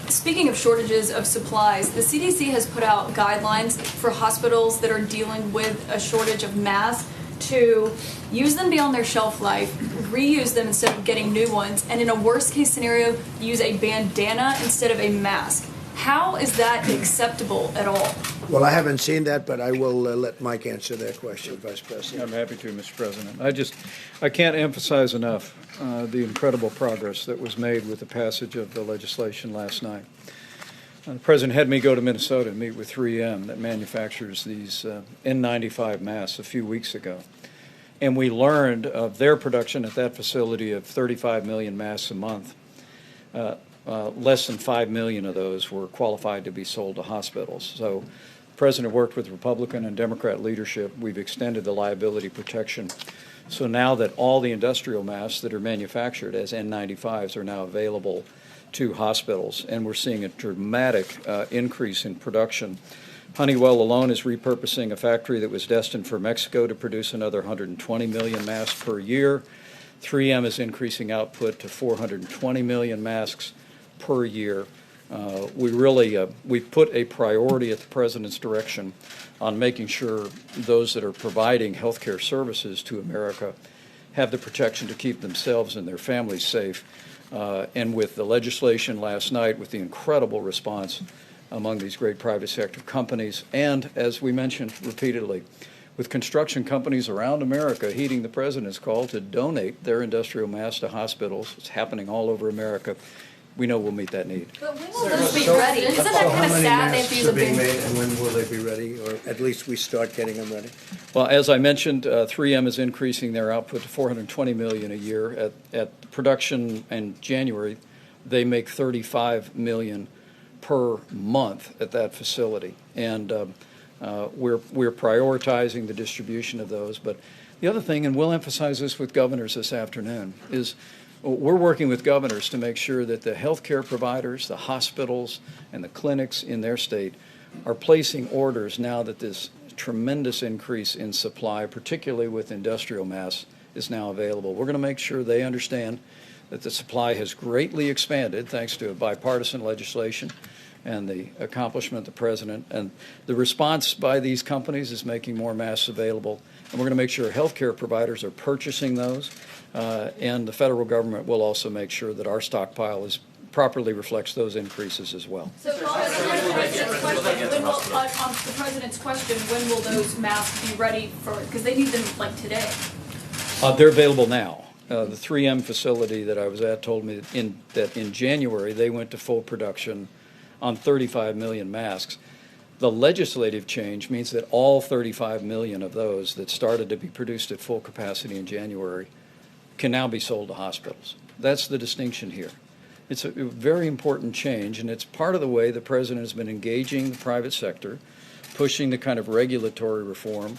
speaking of shortages of supplies, the CDC has put out guidelines for hospitals that are dealing with a shortage of masks to use them beyond their shelf life, reuse them instead of getting new ones, and in a worst case scenario, use a bandana instead of a mask. How is that acceptable at all? Well, I haven't seen that, but I will let Mike answer that question, Vice President. I'm happy to, Mr. President. I can't emphasize enough the incredible progress that was made with the passage of the legislation last night. The President had me go to Minnesota and meet with 3M that manufactures these N95 masks a few weeks ago. And we learned of their production at that facility of 35 million masks a month. Less than 5 million of those were qualified to be sold to hospitals. So the President worked with Republican and Democrat leadership. We've extended the liability protection. So now that all the industrial masks that are manufactured as N95s are now available to hospitals, and we're seeing a dramatic increase in production. Honeywell alone is repurposing a factory that was destined for Mexico to produce another 120 million masks per year. 3M is increasing output to 420 million masks per year. We've put a priority at the President's direction on making sure those that are providing healthcare services to America have the protection to keep themselves and their families safe. And with the legislation last night, with the incredible response among these great private sector companies, and as we mentioned repeatedly, with construction companies around America heeding the President's call to donate their industrial masks to hospitals, it's happening all over America. We know we'll meet that need. But when will those be ready? Isn't that kind of sad? They have to use a big... made, and when will they be ready, or at least we start getting them ready? Well, as I mentioned, 3M is increasing their output to 420 million a year. At production in January, they make 35 million per month at that facility, and we're prioritizing the distribution of those. But the other thing, and we'll emphasize this with governors this afternoon, is we're working with governors to make sure that the healthcare providers, the hospitals, and the clinics in their state are placing orders now that this tremendous increase in supply, particularly with industrial masks, is now available. We're going to make sure they understand that the supply has greatly expanded thanks to a bipartisan legislation and the accomplishment of the President. And the response by these companies is making more masks available. And we're going to make sure healthcare providers are purchasing those. And the federal government will also make sure that our stockpile properly reflects those increases as well. So, on the President's question, when will those masks be ready for, because they need them like today? They're available now. The 3M facility that I was at told me that in January they went to full production on 35 million masks. The legislative change means that all 35 million of those that started to be produced at full capacity in January can now be sold to hospitals. That's the distinction here. It's a very important change, and it's part of the way the President has been engaging the private sector, pushing the kind of regulatory reform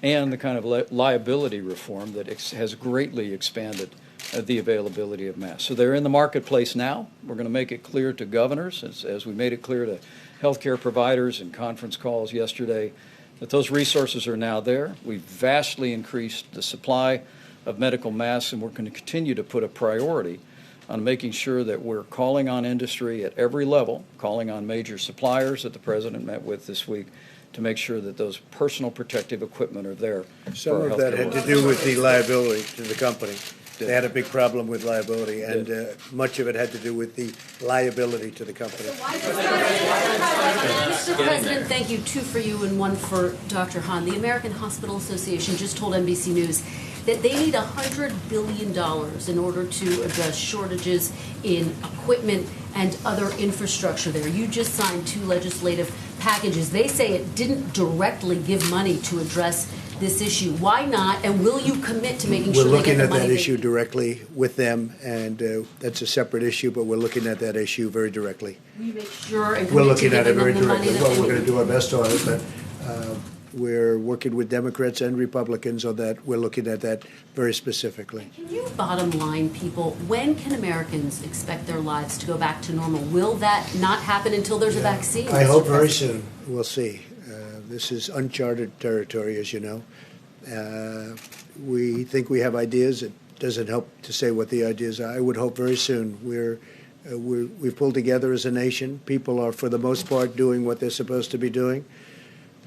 and the kind of liability reform that has greatly expanded the availability of masks. So they're in the marketplace now. We're going to make it clear to governors, as we made it clear to healthcare providers in conference calls yesterday, that those resources are now there. We've vastly increased the supply of medical masks, and we're going to continue to put a priority on making sure that we're calling on industry at every level, calling on major suppliers that the President met with this week to make sure that those personal protective equipment are there. Some of that had to do with the liability to the company. They had a big problem with liability, and much of it had to do with the liability to the company. Mr. President, thank you. Two for you and one for Dr. Hahn. The American Hospital Association just told NBC News that they need $100 billion in order to address shortages in equipment and other infrastructure there. You just signed 2 legislative packages. They say it didn't directly give money to address this issue. Why not? And will you commit to making sure they get the money? We're looking at that issue directly with them, and that's a separate issue, but we're looking at that issue very directly. Will you make sure and We're commit to looking at it giving very them the money directly. that Well, they we're going need? to do our best on it, but we're working with Democrats and Republicans on that. We're looking at that very specifically. Can you bottom line people, when can Americans expect their lives to go back to normal? Will that not happen until there's a vaccine? I Mr. hope very President? soon. We'll see. This is uncharted territory, as you know. We think we have ideas. It doesn't help to say what the ideas are. I would hope very soon. We've pulled together as a nation. People are, for the most part, doing what they're supposed to be doing.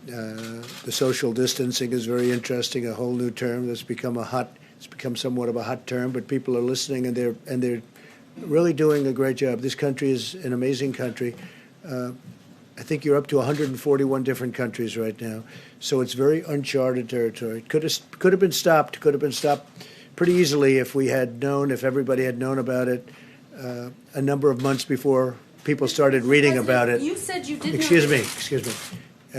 The social distancing is very interesting. A whole new term that's become it's become somewhat of a hot term. But people are listening, and they're really doing a great job. This country is an amazing country. I think you're up to 141 different countries right now, so it's very uncharted territory. Could have been stopped. Could have been stopped pretty easily if we had known, if everybody had known about it a number of months before people started reading about it. You said you didn't. Excuse me.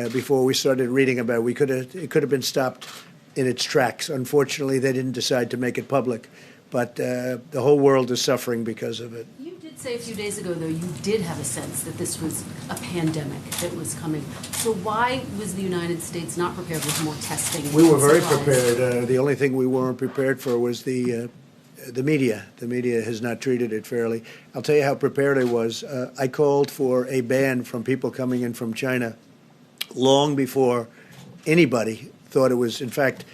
Before we started reading about it, it could have been stopped in its tracks. Unfortunately, they didn't decide to make it public, but the whole world is suffering because of it. You did say a few days ago, though, you did have a sense that this was a pandemic that was coming. So why was the United States not prepared with more testing? We were very supplies? prepared. The only thing we weren't prepared for was the media. The media has not treated it fairly. I'll tell you how prepared I was. I called for a ban from people coming in from China long before anybody thought it was. In fact,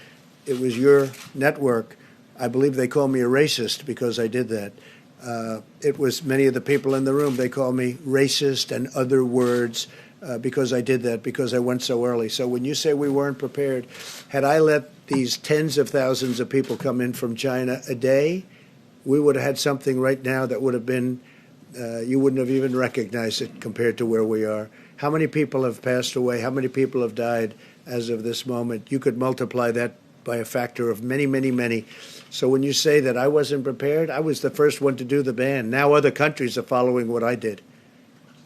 it was your network. I believe they called me a racist because I did that. It was many of the people in the room. They called me racist and other words because I did that, because I went so early. So when you say we weren't prepared, had I let these tens of thousands of people come in from China a day, we would have had something right now that would have been, you wouldn't have even recognized it compared to where we are. How many people have passed away? How many people have died as of this moment? You could multiply that by a factor of many, many, many. So when you say that I wasn't prepared, I was the first one to do the ban. Now other countries are following what I did.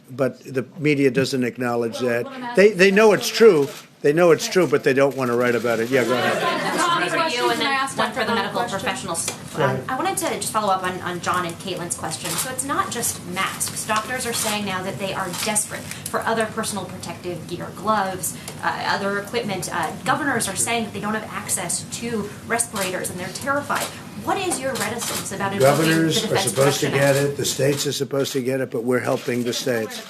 But the media doesn't acknowledge that. They know it's true. They know it's true, but they don't want to write about it. Yeah, go ahead. For you, and then one for the medical professionals. I wanted to just follow up on John and Caitlin's question. So it's not just masks. Doctors are saying now that they are desperate for other personal protective gear, gloves, other equipment. Governors are saying that they don't have access to respirators, and they're terrified. What is your reticence about invoking the Governors are Defense supposed to Production get Act? it. The states are supposed to get it, but we're helping the states.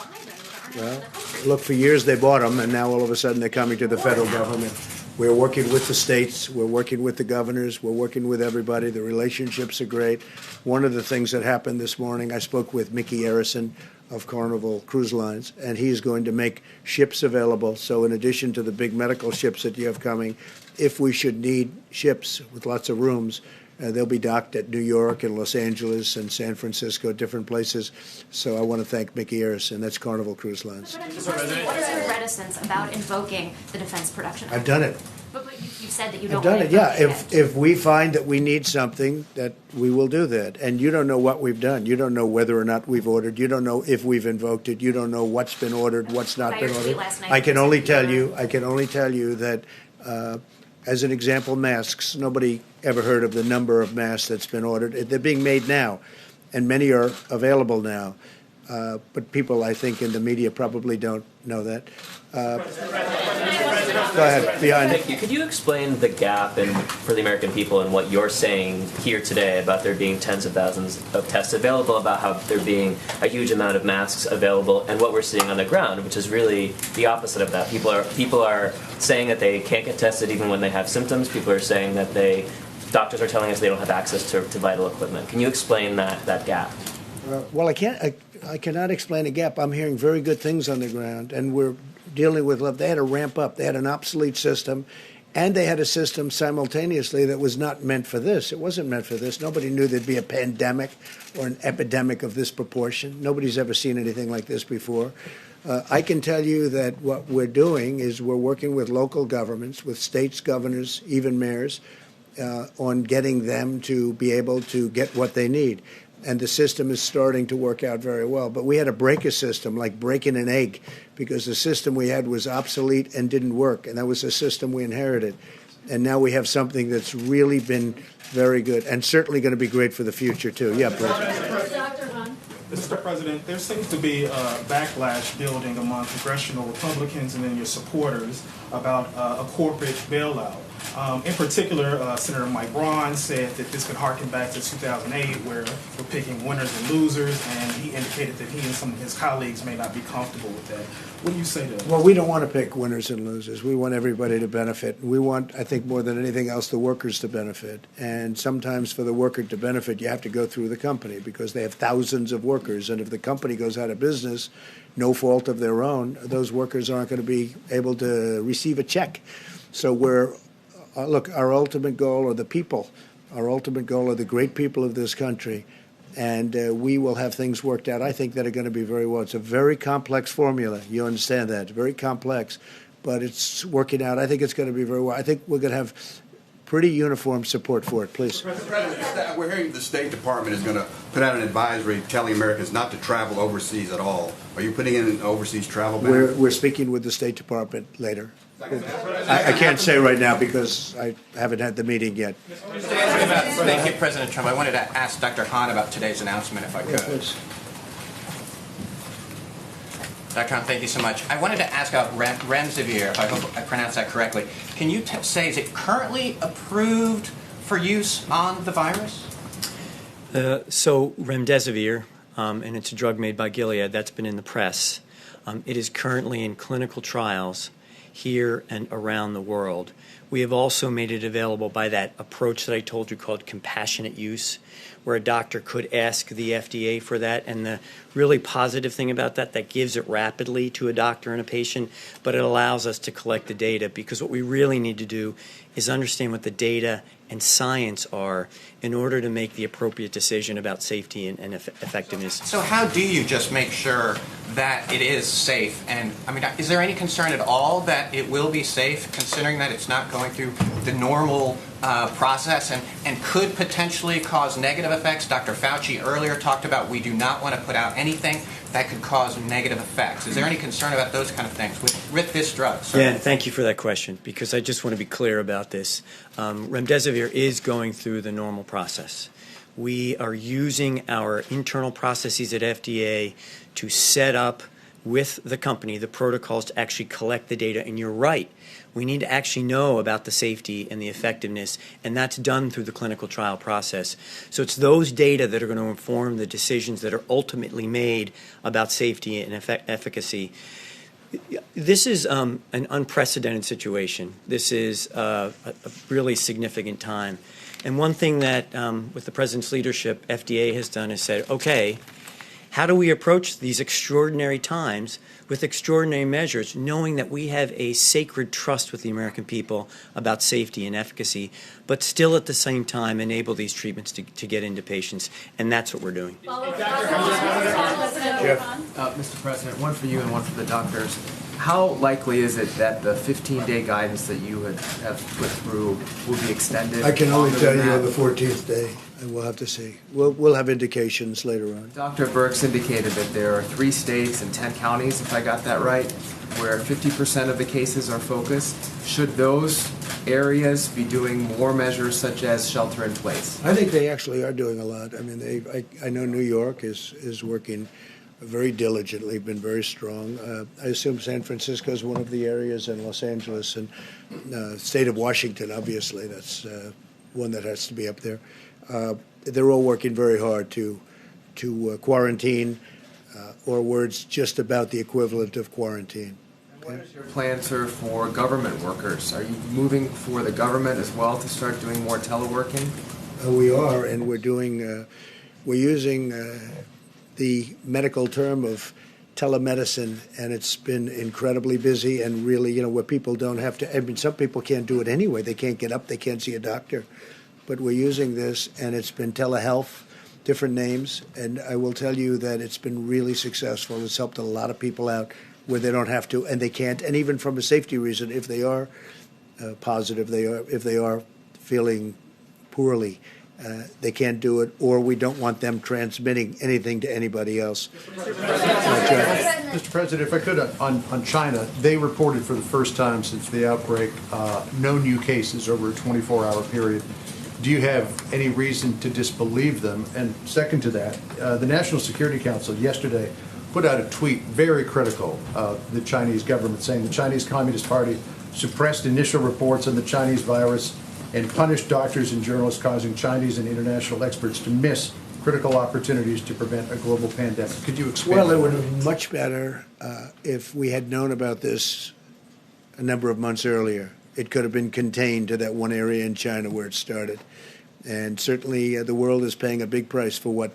Well, look, for years they bought them, and now all of a sudden they're coming to the federal government. We're working with the states. We're working with the governors. We're working with everybody. The relationships are great. One of the things that happened this morning, I spoke with Mickey Arison of Carnival Cruise Lines, and he's going to make ships available. So in addition to the big medical ships that you have coming, if we should need ships with lots of rooms, they'll be docked at New York and Los Angeles and San Francisco, different places. So I want to thank Mickey Arison. That's Carnival Cruise Lines. What is your reticence about invoking the Defense Production Act? I've done it. But you've said that you don't I've done want it, to yeah. invoke If we find that we need something, that we will do that. And you don't know what we've done. You don't know whether or not we've ordered. You don't know if we've invoked it. You don't know what's been ordered, what's not By been your tweet ordered. last night, I can you only said tell you you that, as an example, masks. Nobody ever heard of the number of masks that's been ordered. They're being made now, and many are available now. But people, I think, in the media probably don't know that. Go ahead, behind. Thank you. Could you explain the gap for the American people and what you're saying here today about there being tens of thousands of tests available, about how there being a huge amount of masks available, and what we're seeing on the ground, which is really the opposite of that. People are saying that they can't get tested even when they have symptoms. People are saying that doctors are telling us they don't have access to vital equipment. Can you explain that gap? Well, I cannot explain a gap. I'm hearing very good things on the ground, and we're dealing with. They had to ramp up. They had an obsolete system, And they had a system simultaneously that was not meant for this. It wasn't meant for this. Nobody knew there'd be a pandemic or an epidemic of this proportion. Nobody's ever seen anything like this before. I can tell you that what we're doing is we're working with local governments, with states, governors, even mayors, on getting them to be able to get what they need. And the system is starting to work out very well. But we had to break a system, like breaking an egg, because the system we had was obsolete and didn't work. And that was a system we inherited. And now we have something that's really been very good and certainly going to be great for the future, too. Yeah, President. Dr. Hahn. Mr. President, there seems to be a backlash building among congressional Republicans and then your supporters about a corporate bailout. In particular, Senator Mike Braun said that this could harken back to 2008, where we're picking winners and losers, and he indicated that he and some of his colleagues may not be comfortable with that. What do you say to that? Well, we don't want to pick winners and losers. We want everybody to benefit. We want, I think, more than anything else, the workers to benefit. And sometimes for the worker to benefit, you have to go through the company because they have thousands of workers. And if the company goes out of business, no fault of their own, those workers aren't going to be able to receive a check. So look, our ultimate goal are the people. Our ultimate goal are the great people of this country. And we will have things worked out, I think, that are going to be very well. It's a very complex formula. You understand that. It's very complex. But it's working out. I think it's going to be very well. I think we're going to have pretty uniform support for it. Please. Mr. President, we're hearing the State Department is going to put out an advisory telling Americans not to travel overseas at all. Are you putting in an overseas travel ban? We're speaking with the State Department later. I can't say right now because I haven't had the meeting yet. Thank you, President Trump. I wanted to ask Dr. Hahn about today's announcement, if I could. Please. Dr. Hahn, thank you so much. I wanted to ask about Remdesivir, I hope I pronounced that correctly. Can you say, is it currently approved for use on the virus? So Remdesivir, and it's a drug made by Gilead, that's been in the press. It is currently in clinical trials here and around the world. We have also made it available by that approach that I told you called compassionate use, where a doctor could ask the FDA for that. And the really positive thing about that gives it rapidly to a doctor and a patient, but it allows us to collect the data, because what we really need to do is understand what the data and science are in order to make the appropriate decision about safety and effectiveness. So how do you just make sure that it is safe? And I mean, is there any concern at all that it will be safe, considering that it's not going through the normal process and could potentially cause negative effects? Dr. Fauci earlier talked about we do not want to put out anything that could cause negative effects. Is there any concern about those kind of things with this drug? Yeah, thank you for that question, because I just want to be clear about this. Remdesivir is going through the normal process. We are using our internal processes at FDA to set up with the company the protocols to actually collect the data. And you're right, we need to actually know about the safety and the effectiveness, and that's done through the clinical trial process. So it's those data that are going to inform the decisions that are ultimately made about safety and efficacy. This is an unprecedented situation. This is a really significant time. And one thing that, with the President's leadership, FDA has done is said, okay, how do we approach these extraordinary times with extraordinary measures, knowing that we have a sacred trust with the American people about safety and efficacy, but still at the same time enable these treatments to get into patients? And that's what we're doing. Mr. President, one for you and one for the doctors. How likely is it that the 15-day guidance that you have put through will be extended? I can only tell you on the 14th day, and we'll have to see. We'll have indications later on. Dr. Birx indicated that there are 3 states and 10 counties, if I got that right, where 50% of the cases are focused. Should those areas be doing more measures such as shelter in place? I think they actually are doing a lot. I mean, I know New York is working very diligently, been very strong. I assume San Francisco is one of the areas, and Los Angeles, and state of Washington, obviously. That's one that has to be up there. They're all working very hard to quarantine, or words just about the equivalent of quarantine. What is your plan, sir, for government workers? Are you moving for the government as well to start doing more teleworking? We are, and we're using the medical term of telemedicine, and it's been incredibly busy and really, where people don't have to, I mean, some people can't do it anyway. They can't get up, they can't see a doctor. But we're using this, and it's been telehealth, different names, and I will tell you that it's been really successful. It's helped a lot of people out where they don't have to, and they can't, and even from a safety reason, if they are positive, if they are feeling poorly, they can't do it, or we don't want them transmitting anything to anybody else. Mr. President, if I could, on China, they reported for the first time since the outbreak no new cases over a 24-hour period. Do you have any reason to disbelieve them? And second to that, the National Security Council yesterday put out a tweet very critical of the Chinese government, saying the Chinese Communist Party suppressed initial reports on the Chinese virus and punished doctors and journalists, causing Chinese and international experts to miss critical opportunities to prevent a global pandemic. Could you expand? Well, it would have been much better if we had known about this a number of months earlier. It could have been contained to that one area in China where it started. And certainly the world is paying a big price for what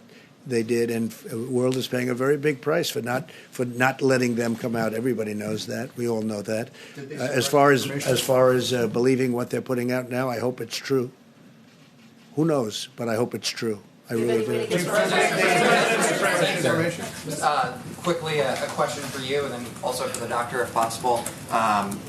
they did, and the world is paying a very big price for not letting them come out. Everybody knows that. We all know that. As far as believing what they're putting out now, I hope it's true. Who knows? But I hope it's true. I really do. Quickly, a question for you, and then also for the doctor, if possible.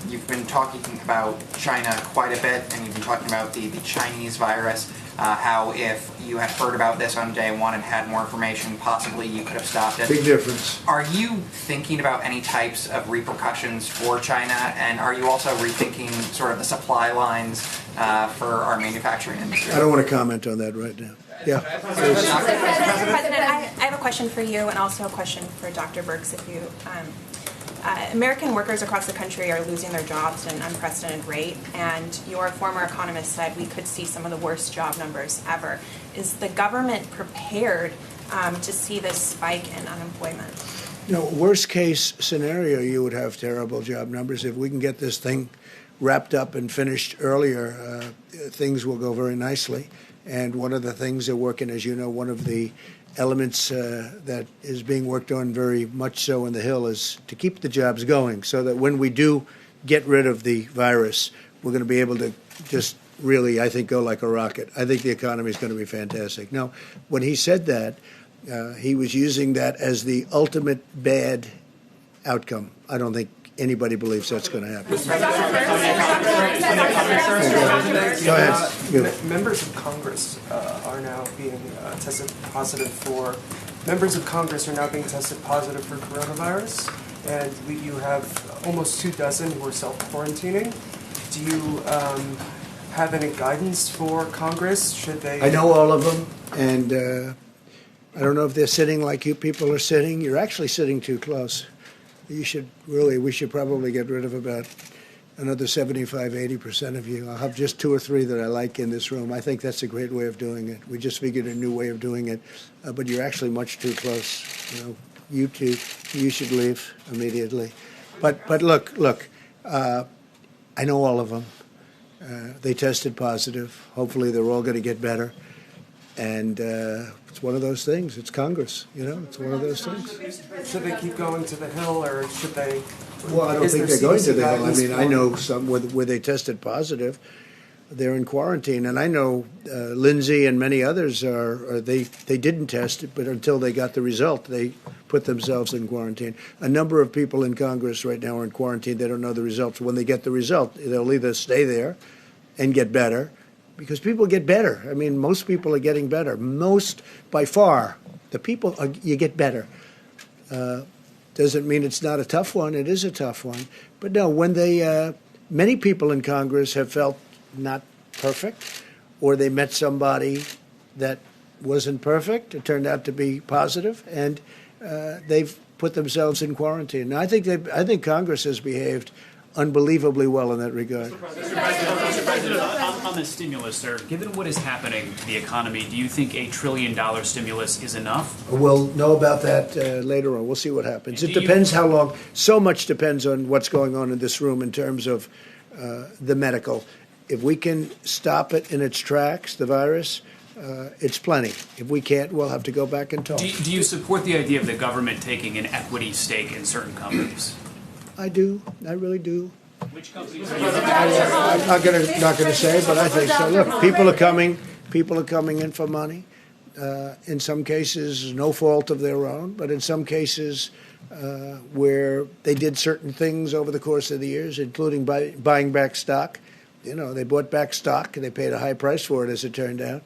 You've been talking about China quite a bit, and you've been talking about the Chinese virus. How if you had heard about this on day one and had more information, possibly you could have stopped it. Big difference. Are you thinking about any types of repercussions for China, and are you also rethinking sort of the supply lines for our manufacturing industry? I don't want to comment on that right now. Yeah. President, I have a question for you and also a question for Dr. Birx. If you, American workers across the country are losing their jobs at an unprecedented rate, and your former economist said we could see some of the worst job numbers ever. Is the government prepared to see this spike in unemployment? Worst case scenario, you would have terrible job numbers. If we can get this thing wrapped up and finished earlier, things will go very nicely. And one of the things they're working, as you know, one of the elements that is being worked on very much so in the Hill is to keep the jobs going, so that when we do get rid of the virus, we're going to be able to just really, I think, go like a rocket. I think the economy is going to be fantastic. Now, when he said that, he was using that as the ultimate bad outcome. I don't think anybody believes that's going to happen. Go ahead. Members of Congress are now being tested positive for. Members of Congress are now being tested positive for coronavirus, and you have almost 24 who are self-quarantining. Do you have any guidance for Congress? Should they? I know all of them, and I don't know if they're sitting like you people are sitting. You're actually sitting too close. We should probably get rid of about another 75, 80% of you. I'll have just 2 or 3 that I like in this room. I think that's a great way of doing it. We just figured a new way of doing it, but you're actually much too close. You two, you should leave immediately. But look, I know all of them. They tested positive. Hopefully they're all going to get better. And it's one of those things. It's Congress, It's one of those things. Should they keep going to the Hill, or should they? Well, I don't think they're going to the Hill. I mean, I know some where they tested positive. They're in quarantine, and I know Lindsay and many others they didn't test it, but until they got the result, they put themselves in quarantine. A number of people in Congress right now are in quarantine. They don't know the results. When they get the result, they'll either stay there and get better. Because people get better. I mean, most people are getting better. Most, by far, you get better. Doesn't mean it's not a tough one. It is a tough one. But no, when many people in Congress have felt not perfect, or they met somebody that wasn't perfect, it turned out to be positive, and they've put themselves in quarantine. Now, I think Congress has behaved unbelievably well in that regard. Mr. President, on the stimulus, sir, given what is happening to the economy, do you think $1 trillion stimulus is enough? We'll know about that later on. We'll see what happens. It depends how long. So much depends on what's going on in this room in terms of the medical. If we can stop it in its tracks, the virus, it's plenty. If we can't, we'll have to go back and talk. Do you support the idea of the government taking an equity stake in certain companies? I do. I really do. Which companies I'm not gonna say, but I think so. Look, people are coming in for money. In some cases, no fault of their own, but in some cases where they did certain things over the course of the years, including buying back stock. You know, they bought back stock and they paid a high price for it, as it turned out.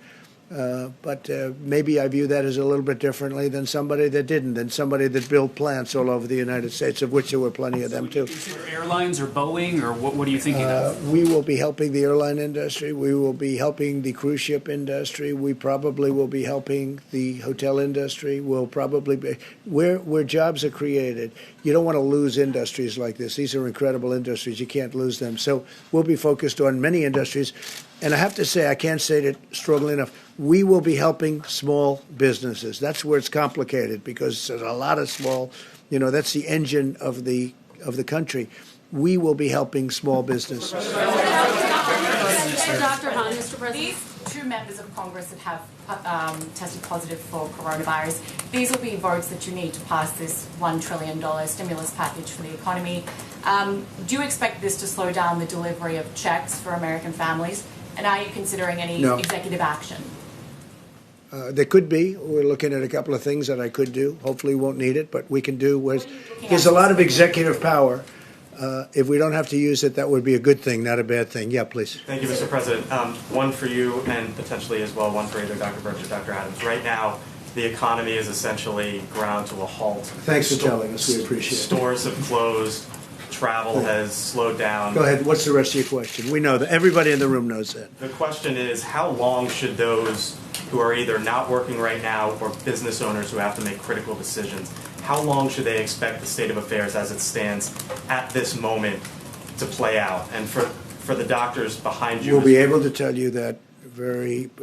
But maybe I view that as a little bit differently than somebody that didn't, than somebody that built plants all over the United States, of which there were plenty of them too. Airlines or Boeing, or what are you thinking of? We will be helping the airline industry. We will be helping the cruise ship industry. We probably will be helping the hotel industry. We'll probably be where jobs are created. You don't want to lose industries like this. These are incredible industries. You can't lose them. So we'll be focused on many industries. And I have to say, I can't say it strongly enough, we will be helping small businesses. That's where it's complicated, because there's a lot of small, that's the engine of the country. We will be helping small businesses. Dr. Hahn, Mr. President. These two members of Congress that have tested positive for coronavirus, these will be votes that you need to pass this $1 trillion stimulus package for the economy. Do you expect this to slow down the delivery of checks for American families? And are you considering any executive action? There could be. We're looking at a couple of things that I could do. Hopefully we won't need it, but we can do. There's a lot of executive power. If we don't have to use it, that would be a good thing, not a bad thing. Yeah, please. Thank you, Mr. President. One for you, and potentially as well one for either Dr. Birx or Dr. Adams. Right now, the economy is essentially ground to a halt. Thanks for telling us. We appreciate it. Stores have closed. Travel has slowed down. Go ahead. What's the rest of your question? We know that. Everybody in the room knows that. The question is, how long should those who are either not working right now or business owners who have to make critical decisions, how long should they expect the state of affairs as it stands at this moment to play out? And for the doctors behind you, we'll be able to tell you that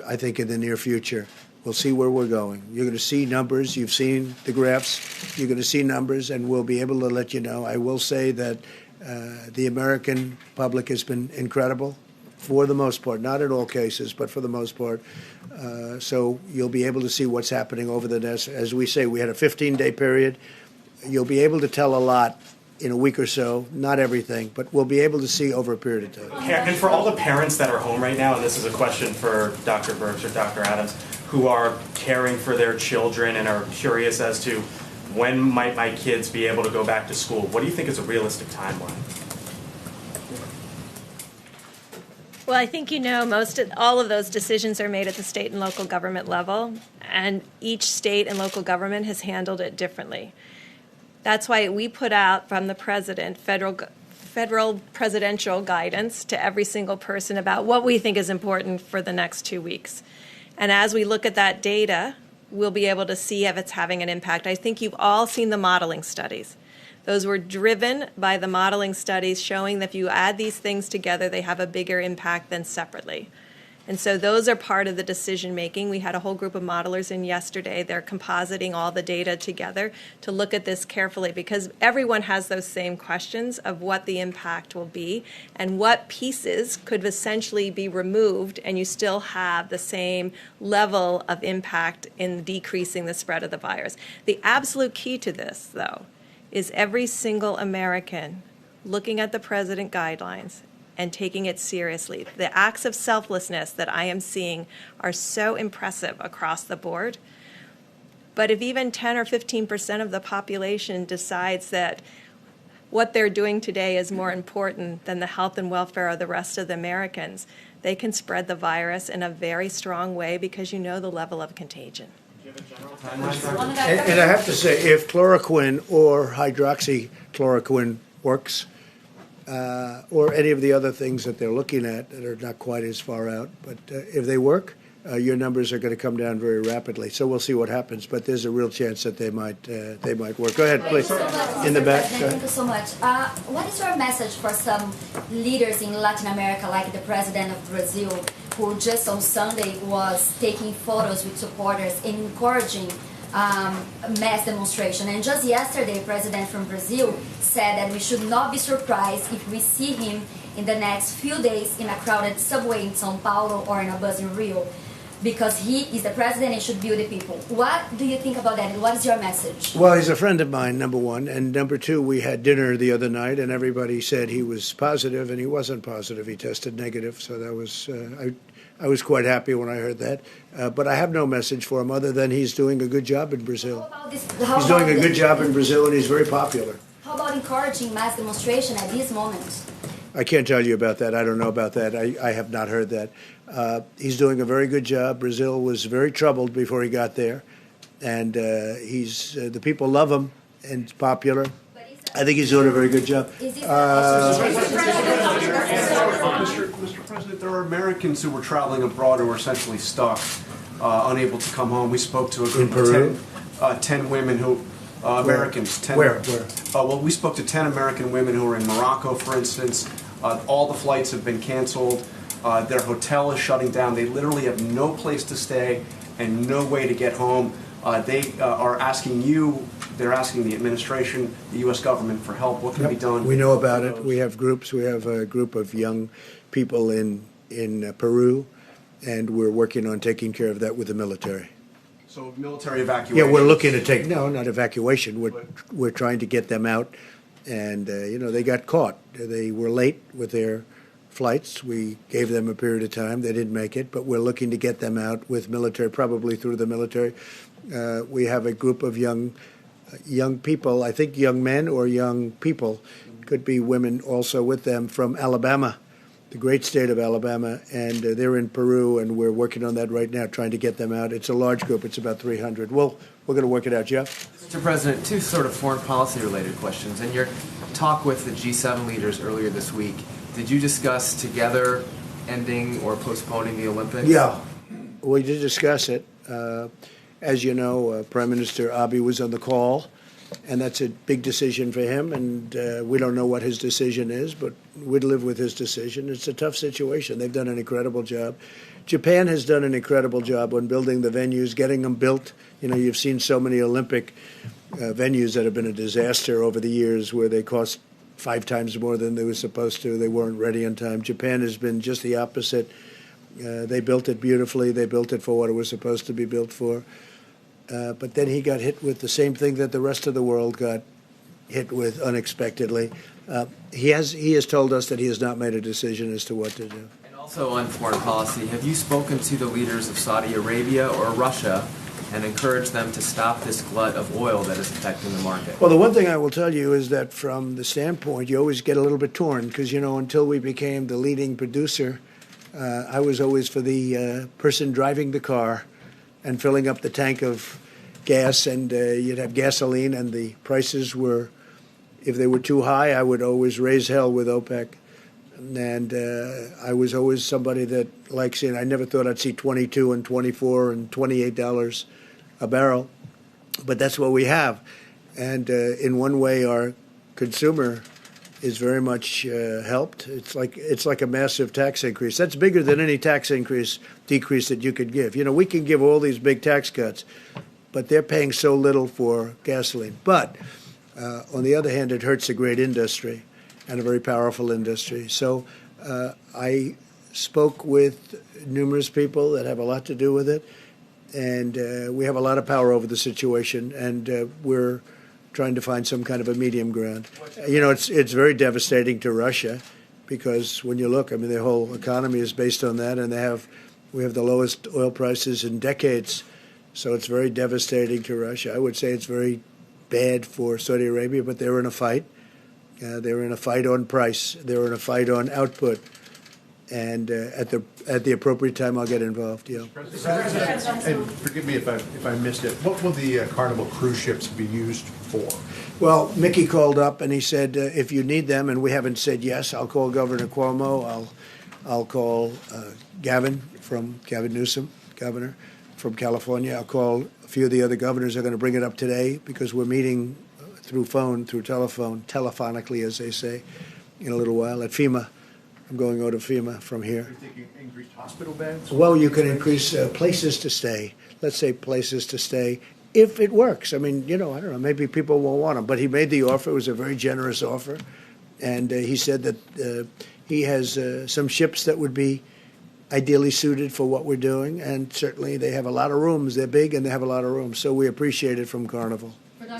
I think in the near future. We'll see where we're going. You're going to see numbers. You've seen the graphs. You're going to see numbers, and we'll be able to let you know. I will say that the American public has been incredible for the most part, not in all cases, but for the most part. So you'll be able to see what's happening over the next, as we say, we had a 15-day period. You'll be able to tell a lot in a week or so, not everything, but we'll be able to see over a period of time. And for all the parents that are home right now, and this is a question for Dr. Birx or Dr. Adams, who are caring for their children and are curious as to when might my kids be able to go back to school, what do you think is a realistic timeline? Well, I think all of those decisions are made at the state and local government level, and each state and local government has handled it differently. That's why we put out from the president federal presidential guidance to every single person about what we think is important for the next 2 weeks. And as we look at that data, we'll be able to see if it's having an impact. I think you've all seen the modeling studies. Those were driven by the modeling studies showing that if you add these things together, they have a bigger impact than separately. And so those are part of the decision making. We had a whole group of modelers in yesterday. They're compositing all the data together to look at this carefully, because everyone has those same questions of what the impact will be and what pieces could essentially be removed and you still have the same level of impact in decreasing the spread of the virus. The absolute key to this, though, is every single American looking at the president guidelines and taking it seriously. The acts of selflessness that I am seeing are so impressive across the board. But if even 10 or 15% of the population decides that what they're doing today is more important than the health and welfare of the rest of the Americans, they can spread the virus in a very strong way because you know the level of contagion. And I have to say, if chloroquine or hydroxychloroquine works, or any of the other things that they're looking at that are not quite as far out, but if they work, your numbers are going to come down very rapidly. So we'll see what happens, but there's a real chance that they might work. Go ahead, please. In the back. Thank you so much. What is your message for some leaders in Latin America, like the president of Brazil, who just on Sunday was taking photos with supporters and encouraging mass demonstration? And just yesterday, the president from Brazil said that we should not be surprised if we see him in the next few days in a crowded subway in São Paulo or in a bus in Rio. because he is the president and should build the people. What do you think about that, and what is your message? Well, he's a friend of mine, number one. And number two, we had dinner the other night, and everybody said he was positive, and he wasn't positive. He tested negative. So that was, I was quite happy when I heard that. But I have no message for him other than he's doing a good job in Brazil. He's doing a good job in Brazil, and he's very popular. How about encouraging mass demonstration at this moment? I can't tell you about that. I don't know about that. I have not heard that. He's doing a very good job. Brazil was very troubled before he got there, and the people love him and it's popular. I think he's doing a very good job. Mr. President, there are Americans who were traveling abroad who were essentially stuck, unable to come home. We spoke to a group of 10 women who. Americans. 10, Where? Well, we spoke to 10 American women who are in Morocco, for instance. All the flights have been canceled. Their hotel is shutting down. They literally have no place to stay and no way to get home. They are asking you, they're asking the administration, the U.S. government for help. What can be done? We know about it. We have groups. We have a group of young people in Peru, and we're working on taking care of that with the military. So military evacuation. Yeah, we're looking to take not evacuation. We're trying to get them out, and they got caught. They were late with their flights. We gave them a period of time. They didn't make it, but we're looking to get them out with military, probably through the military. We have a group of young people. I think young men or young people, could be women also with them from Alabama, the great state of Alabama, and they're in Peru, and we're working on that right now, trying to get them out. It's a large group. It's about 300. We're going to work it out, Jeff. Mr. President, two sort of foreign policy-related questions. In your talk with the G7 leaders earlier this week, did you discuss together ending or postponing the Olympics? Yeah, we did discuss it. As you know, Prime Minister Abiy was on the call, and that's a big decision for him, and we don't know what his decision is, but we'd live with his decision. It's a tough situation. They've done an incredible job. Japan has done an incredible job on building the venues, getting them built. You've seen so many Olympic venues that have been a disaster over the years where they cost 5 times more than they were supposed to. They weren't ready on time. Japan has been just the opposite. They built it beautifully. They built it for what it was supposed to be built for. But then he got hit with the same thing that the rest of the world got hit with unexpectedly. He has told us that he has not made a decision as to what to do. And also on foreign policy, have you spoken to the leaders of Saudi Arabia or Russia and encouraged them to stop this glut of oil that is affecting the market? Well, the one thing I will tell you is that from the standpoint, you always get a little bit torn because, until we became the leading producer, I was always for the person driving the car and filling up the tank of gas, and you'd have gasoline, and the prices were, if they were too high, I would always raise hell with OPEC. And I was always somebody that likes it. I never thought I'd see $22 and $24 and $28 a barrel, but that's what we have. And in one way, our consumer is very much helped. It's like a massive tax increase. That's bigger than any tax decrease that you could give. We can give all these big tax cuts, but they're paying so little for gasoline. But on the other hand, it hurts a great industry and a very powerful industry. So I spoke with numerous people that have a lot to do with it, and we have a lot of power over the situation, and we're trying to find some kind of a medium ground. It's very devastating to Russia because when you look, their whole economy is based on that, and we have the lowest oil prices in decades. So it's very devastating to Russia. I would say it's very bad for Saudi Arabia, but they're in a fight. They're in a fight on price. They're in a fight on output. And at the appropriate time, I'll get involved. Yeah. And forgive me if I missed it. What will the Carnival cruise ships be used for? Well, Mickey called up and he said, if you need them, and we haven't said yes, I'll call Governor Cuomo. I'll call Gavin Newsom, governor from California. I'll call a few of the other governors. Are going to bring it up today because we're meeting through telephone, telephonically, as they say, in a little while at FEMA. I'm going over to FEMA from here. You're thinking increased hospital beds? Well, you can increase places to stay. Let's say places to stay, if it works. I don't know, maybe people won't want them. But he made the offer. It was a very generous offer. And he said that he has some ships that would be ideally suited for what we're doing, and certainly they have a lot of rooms. They're big and they have a lot of rooms, so we appreciate it from Carnival. At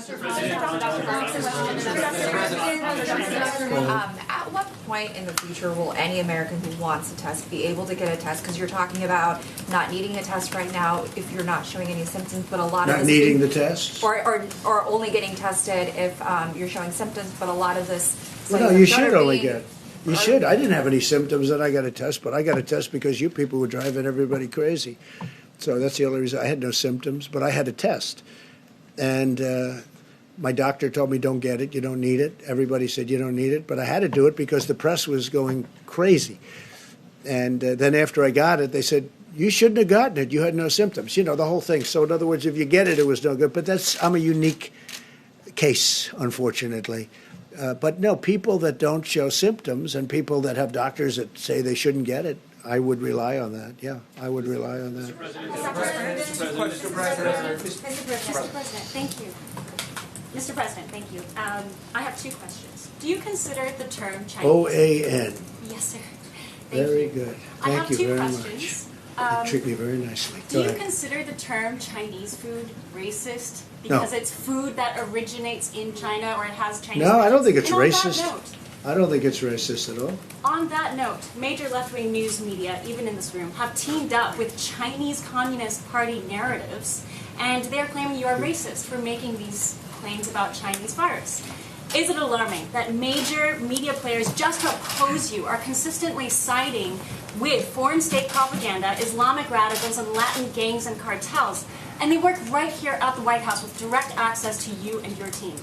what point in the future will any American who wants a test be able to get a test? Because you're talking about not needing a test right now if you're not showing any symptoms, but a lot of Not this needing the test? or only getting tested if you're showing symptoms, but a lot of this. Well, no, you should only get. You should. I didn't have any symptoms and I got a test, but I got a test because you people were driving everybody crazy. So that's the only reason. I had no symptoms, but I had a test. And my doctor told me, don't get it, you don't need it. Everybody said you don't need it, but I had to do it because the press was going crazy. And then after I got it, they said, you shouldn't have gotten it, you had no symptoms. You know, the whole thing. So in other words, if you get it, it was no good. But I'm a unique case, unfortunately. But no, people that don't show symptoms and people that have doctors that say they shouldn't get it, I would rely on that. Yeah, I would rely on that. Mr. President, thank you. Mr. President, thank you. I have two questions. Do you consider the term Chinese? OAN. Yes, sir. Thank Very you. good. I have Thank you two very questions. much. You treat me very nicely. Do Go you ahead. consider the term Chinese food racist No. because it's food that originates in China or it has Chinese No, I don't think it's origins? racist. And on that note, I don't think it's racist at all. On that note, major left-wing news media, even in this room, have teamed up with Chinese Communist Party narratives, and they're claiming you are racist for making these claims about Chinese virus. Is it alarming that major media players just to oppose you are consistently siding with foreign state propaganda, Islamic radicals, and Latin gangs and cartels, and they work right here at the White House with direct access to you and your team?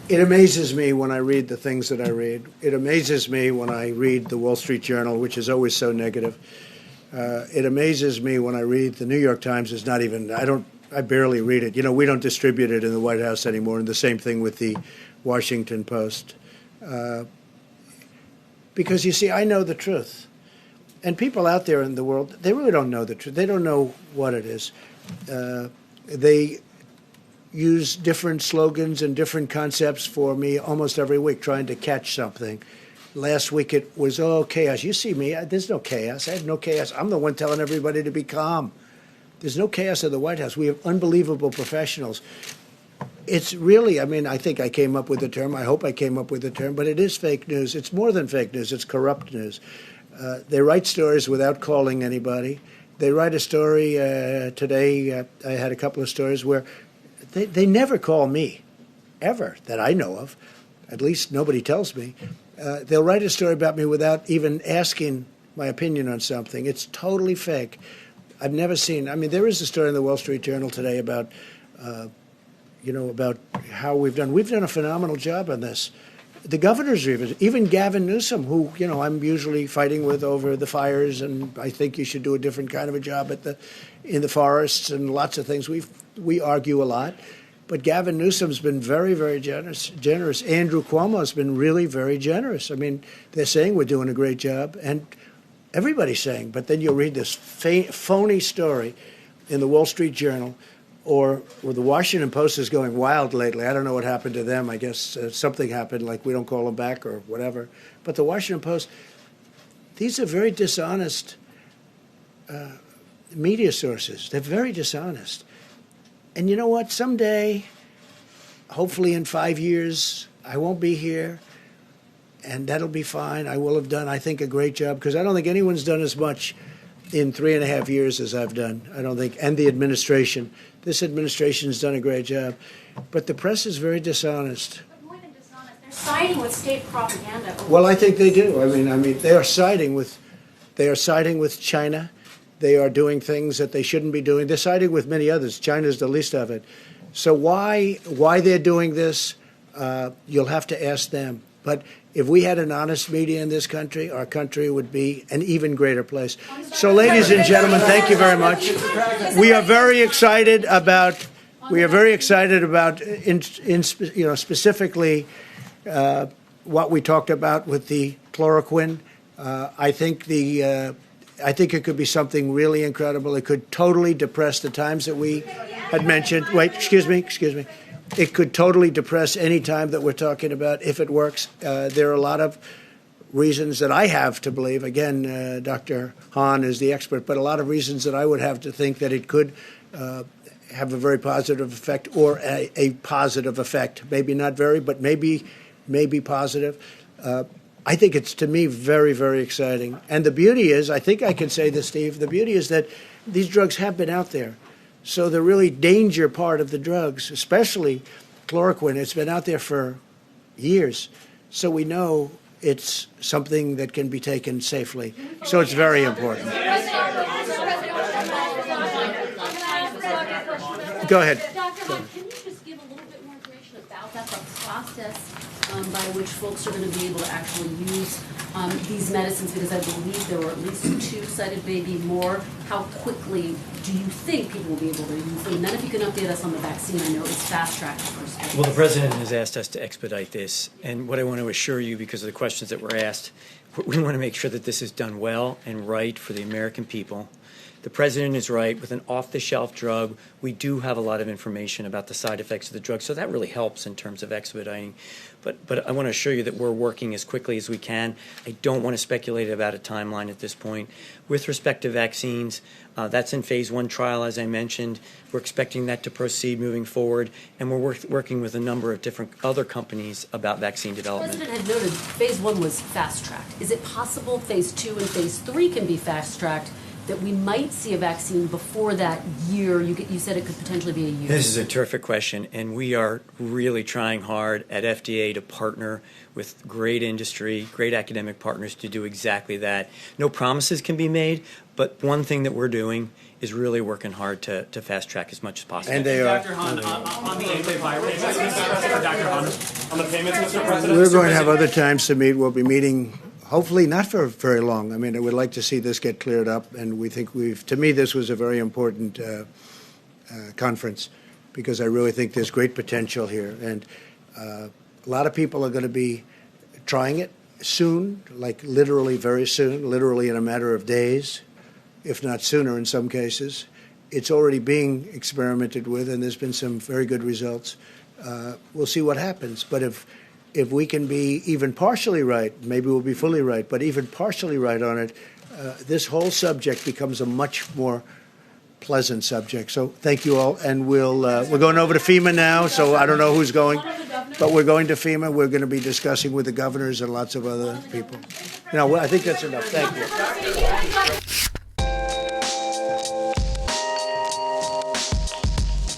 It amazes me when I read the things that I read. It amazes me when I read the Wall Street Journal, which is always so negative. It amazes me when I read the New York Times. Is not even. I barely read it. You know, we don't distribute it in the White House anymore, and the same thing with the Washington Post. Because you see, I know the truth, and people out there in the world, they really don't know the truth. They don't know what it is. They use different slogans and different concepts for me almost every week, trying to catch something. Last week it was, chaos. You see me, there's no chaos. I have no chaos. I'm the one telling everybody to be calm. There's no chaos at the White House. We have unbelievable professionals. It's really, I think I came up with the term. I hope I came up with the term, but it is fake news. It's more than fake news. It's corrupt news. They write stories without calling anybody. They write a story today. I had a couple of stories where they never call me, ever, that I know of. At least nobody tells me. They'll write a story about me without even asking my opinion on something. It's totally fake. I've never seen. There is a story in the Wall Street Journal today about, about how we've done. We've done a phenomenal job on this. The governors, even Gavin Newsom, who I'm usually fighting with over the fires, and I think you should do a different kind of a job in the forests and lots of things. We argue a lot, but Gavin Newsom's been very, very generous. Andrew Cuomo's been really very generous. They're saying we're doing a great job, and everybody's saying. But then you'll read this phony story in the Wall Street Journal, or the Washington Post is going wild lately. I don't know what happened to them. I guess something happened, like we don't call them back or whatever. But the Washington Post, these are very dishonest media sources. They're very dishonest. And you know what? Someday, hopefully in 5 years, I won't be here, and that'll be fine. I will have done, I think, a great job, because I don't think anyone's done as much in 3.5 years as I've done. I don't think, and the administration. This administration's done a great job. But the press is very dishonest. But more than dishonest, they're siding with state propaganda. Well, I think they do. They are siding with China. They are doing things that they shouldn't be doing. They're siding with many others. China's the least of it. So why they're doing this, you'll have to ask them. But if we had an honest media in this country, our country would be an even greater place. So, ladies and gentlemen, thank you very much. We are very excited about specifically what we talked about with the chloroquine. I think it could be something really incredible. It could totally depress the times that we had mentioned. Wait, excuse me. It could totally depress any time that we're talking about if it works. There are a lot of reasons that I have to believe, again, Dr. Hahn is the expert, but a lot of reasons that I would have to think that it could have a very positive effect, or a positive effect. Maybe not very, but maybe positive. I think it's, to me, very, very exciting. And the beauty is, I think I can say this, Steve, the beauty is that these drugs have been out there. So the really danger part of the drugs, especially chloroquine, it's been out there for years. So we know it's something that can be taken safely. So it's very important. Go ahead. Dr. Hahn, can you just give a little bit more information about that, the process by which folks are going to be able to actually use these medicines? Because I believe there were at least 2 cited, maybe more. How quickly do you think people will be able to use them? And then if you can update us on the vaccine, I know it's fast-tracked first. Well, the President has asked us to expedite this. And what I want to assure you, because of the questions that were asked, we want to make sure that this is done well and right for the American people. The President is right. With an off-the-shelf drug, we do have a lot of information about the side effects of the drug, so that really helps in terms of expediting. But I want to assure you that we're working as quickly as we can. I don't want to speculate about a timeline at this point. With respect to vaccines, that's in phase 1 trial, as I mentioned. We're expecting that to proceed moving forward, and we're working with a number of different other companies about vaccine The development. President had noted phase 1 was fast-tracked. Is it possible phase 2 and phase 3 can be fast-tracked, that we might see a vaccine before that year? You said it could potentially be a year. This is a terrific question, and we are really trying hard at FDA to partner with great industry, great academic partners to do exactly that. No promises can be made, but one thing that we're doing is really working hard to fast track as much as possible. And they are. Dr. Hahn, on the antiviral, Dr. Hahn, on the payments, Mr. President. We're going to have other times to meet. We'll be meeting, hopefully not for very long. I mean, I would like to see this get cleared up, and we think to me, this was a very important conference, because I really think there's great potential here. And a lot of people are going to be trying it soon, like literally very soon, literally in a matter of days, if not sooner in some cases. It's already being experimented with, and there's been some very good results. We'll see what happens. But if we can be even partially right, maybe we'll be fully right, but even partially right on it, this whole subject becomes a much more pleasant subject. So thank you all. And we're going over to FEMA now, so I don't know who's going, but we're going to FEMA. We're going to be discussing with the governors and lots of other people. I think that's enough. Thank you.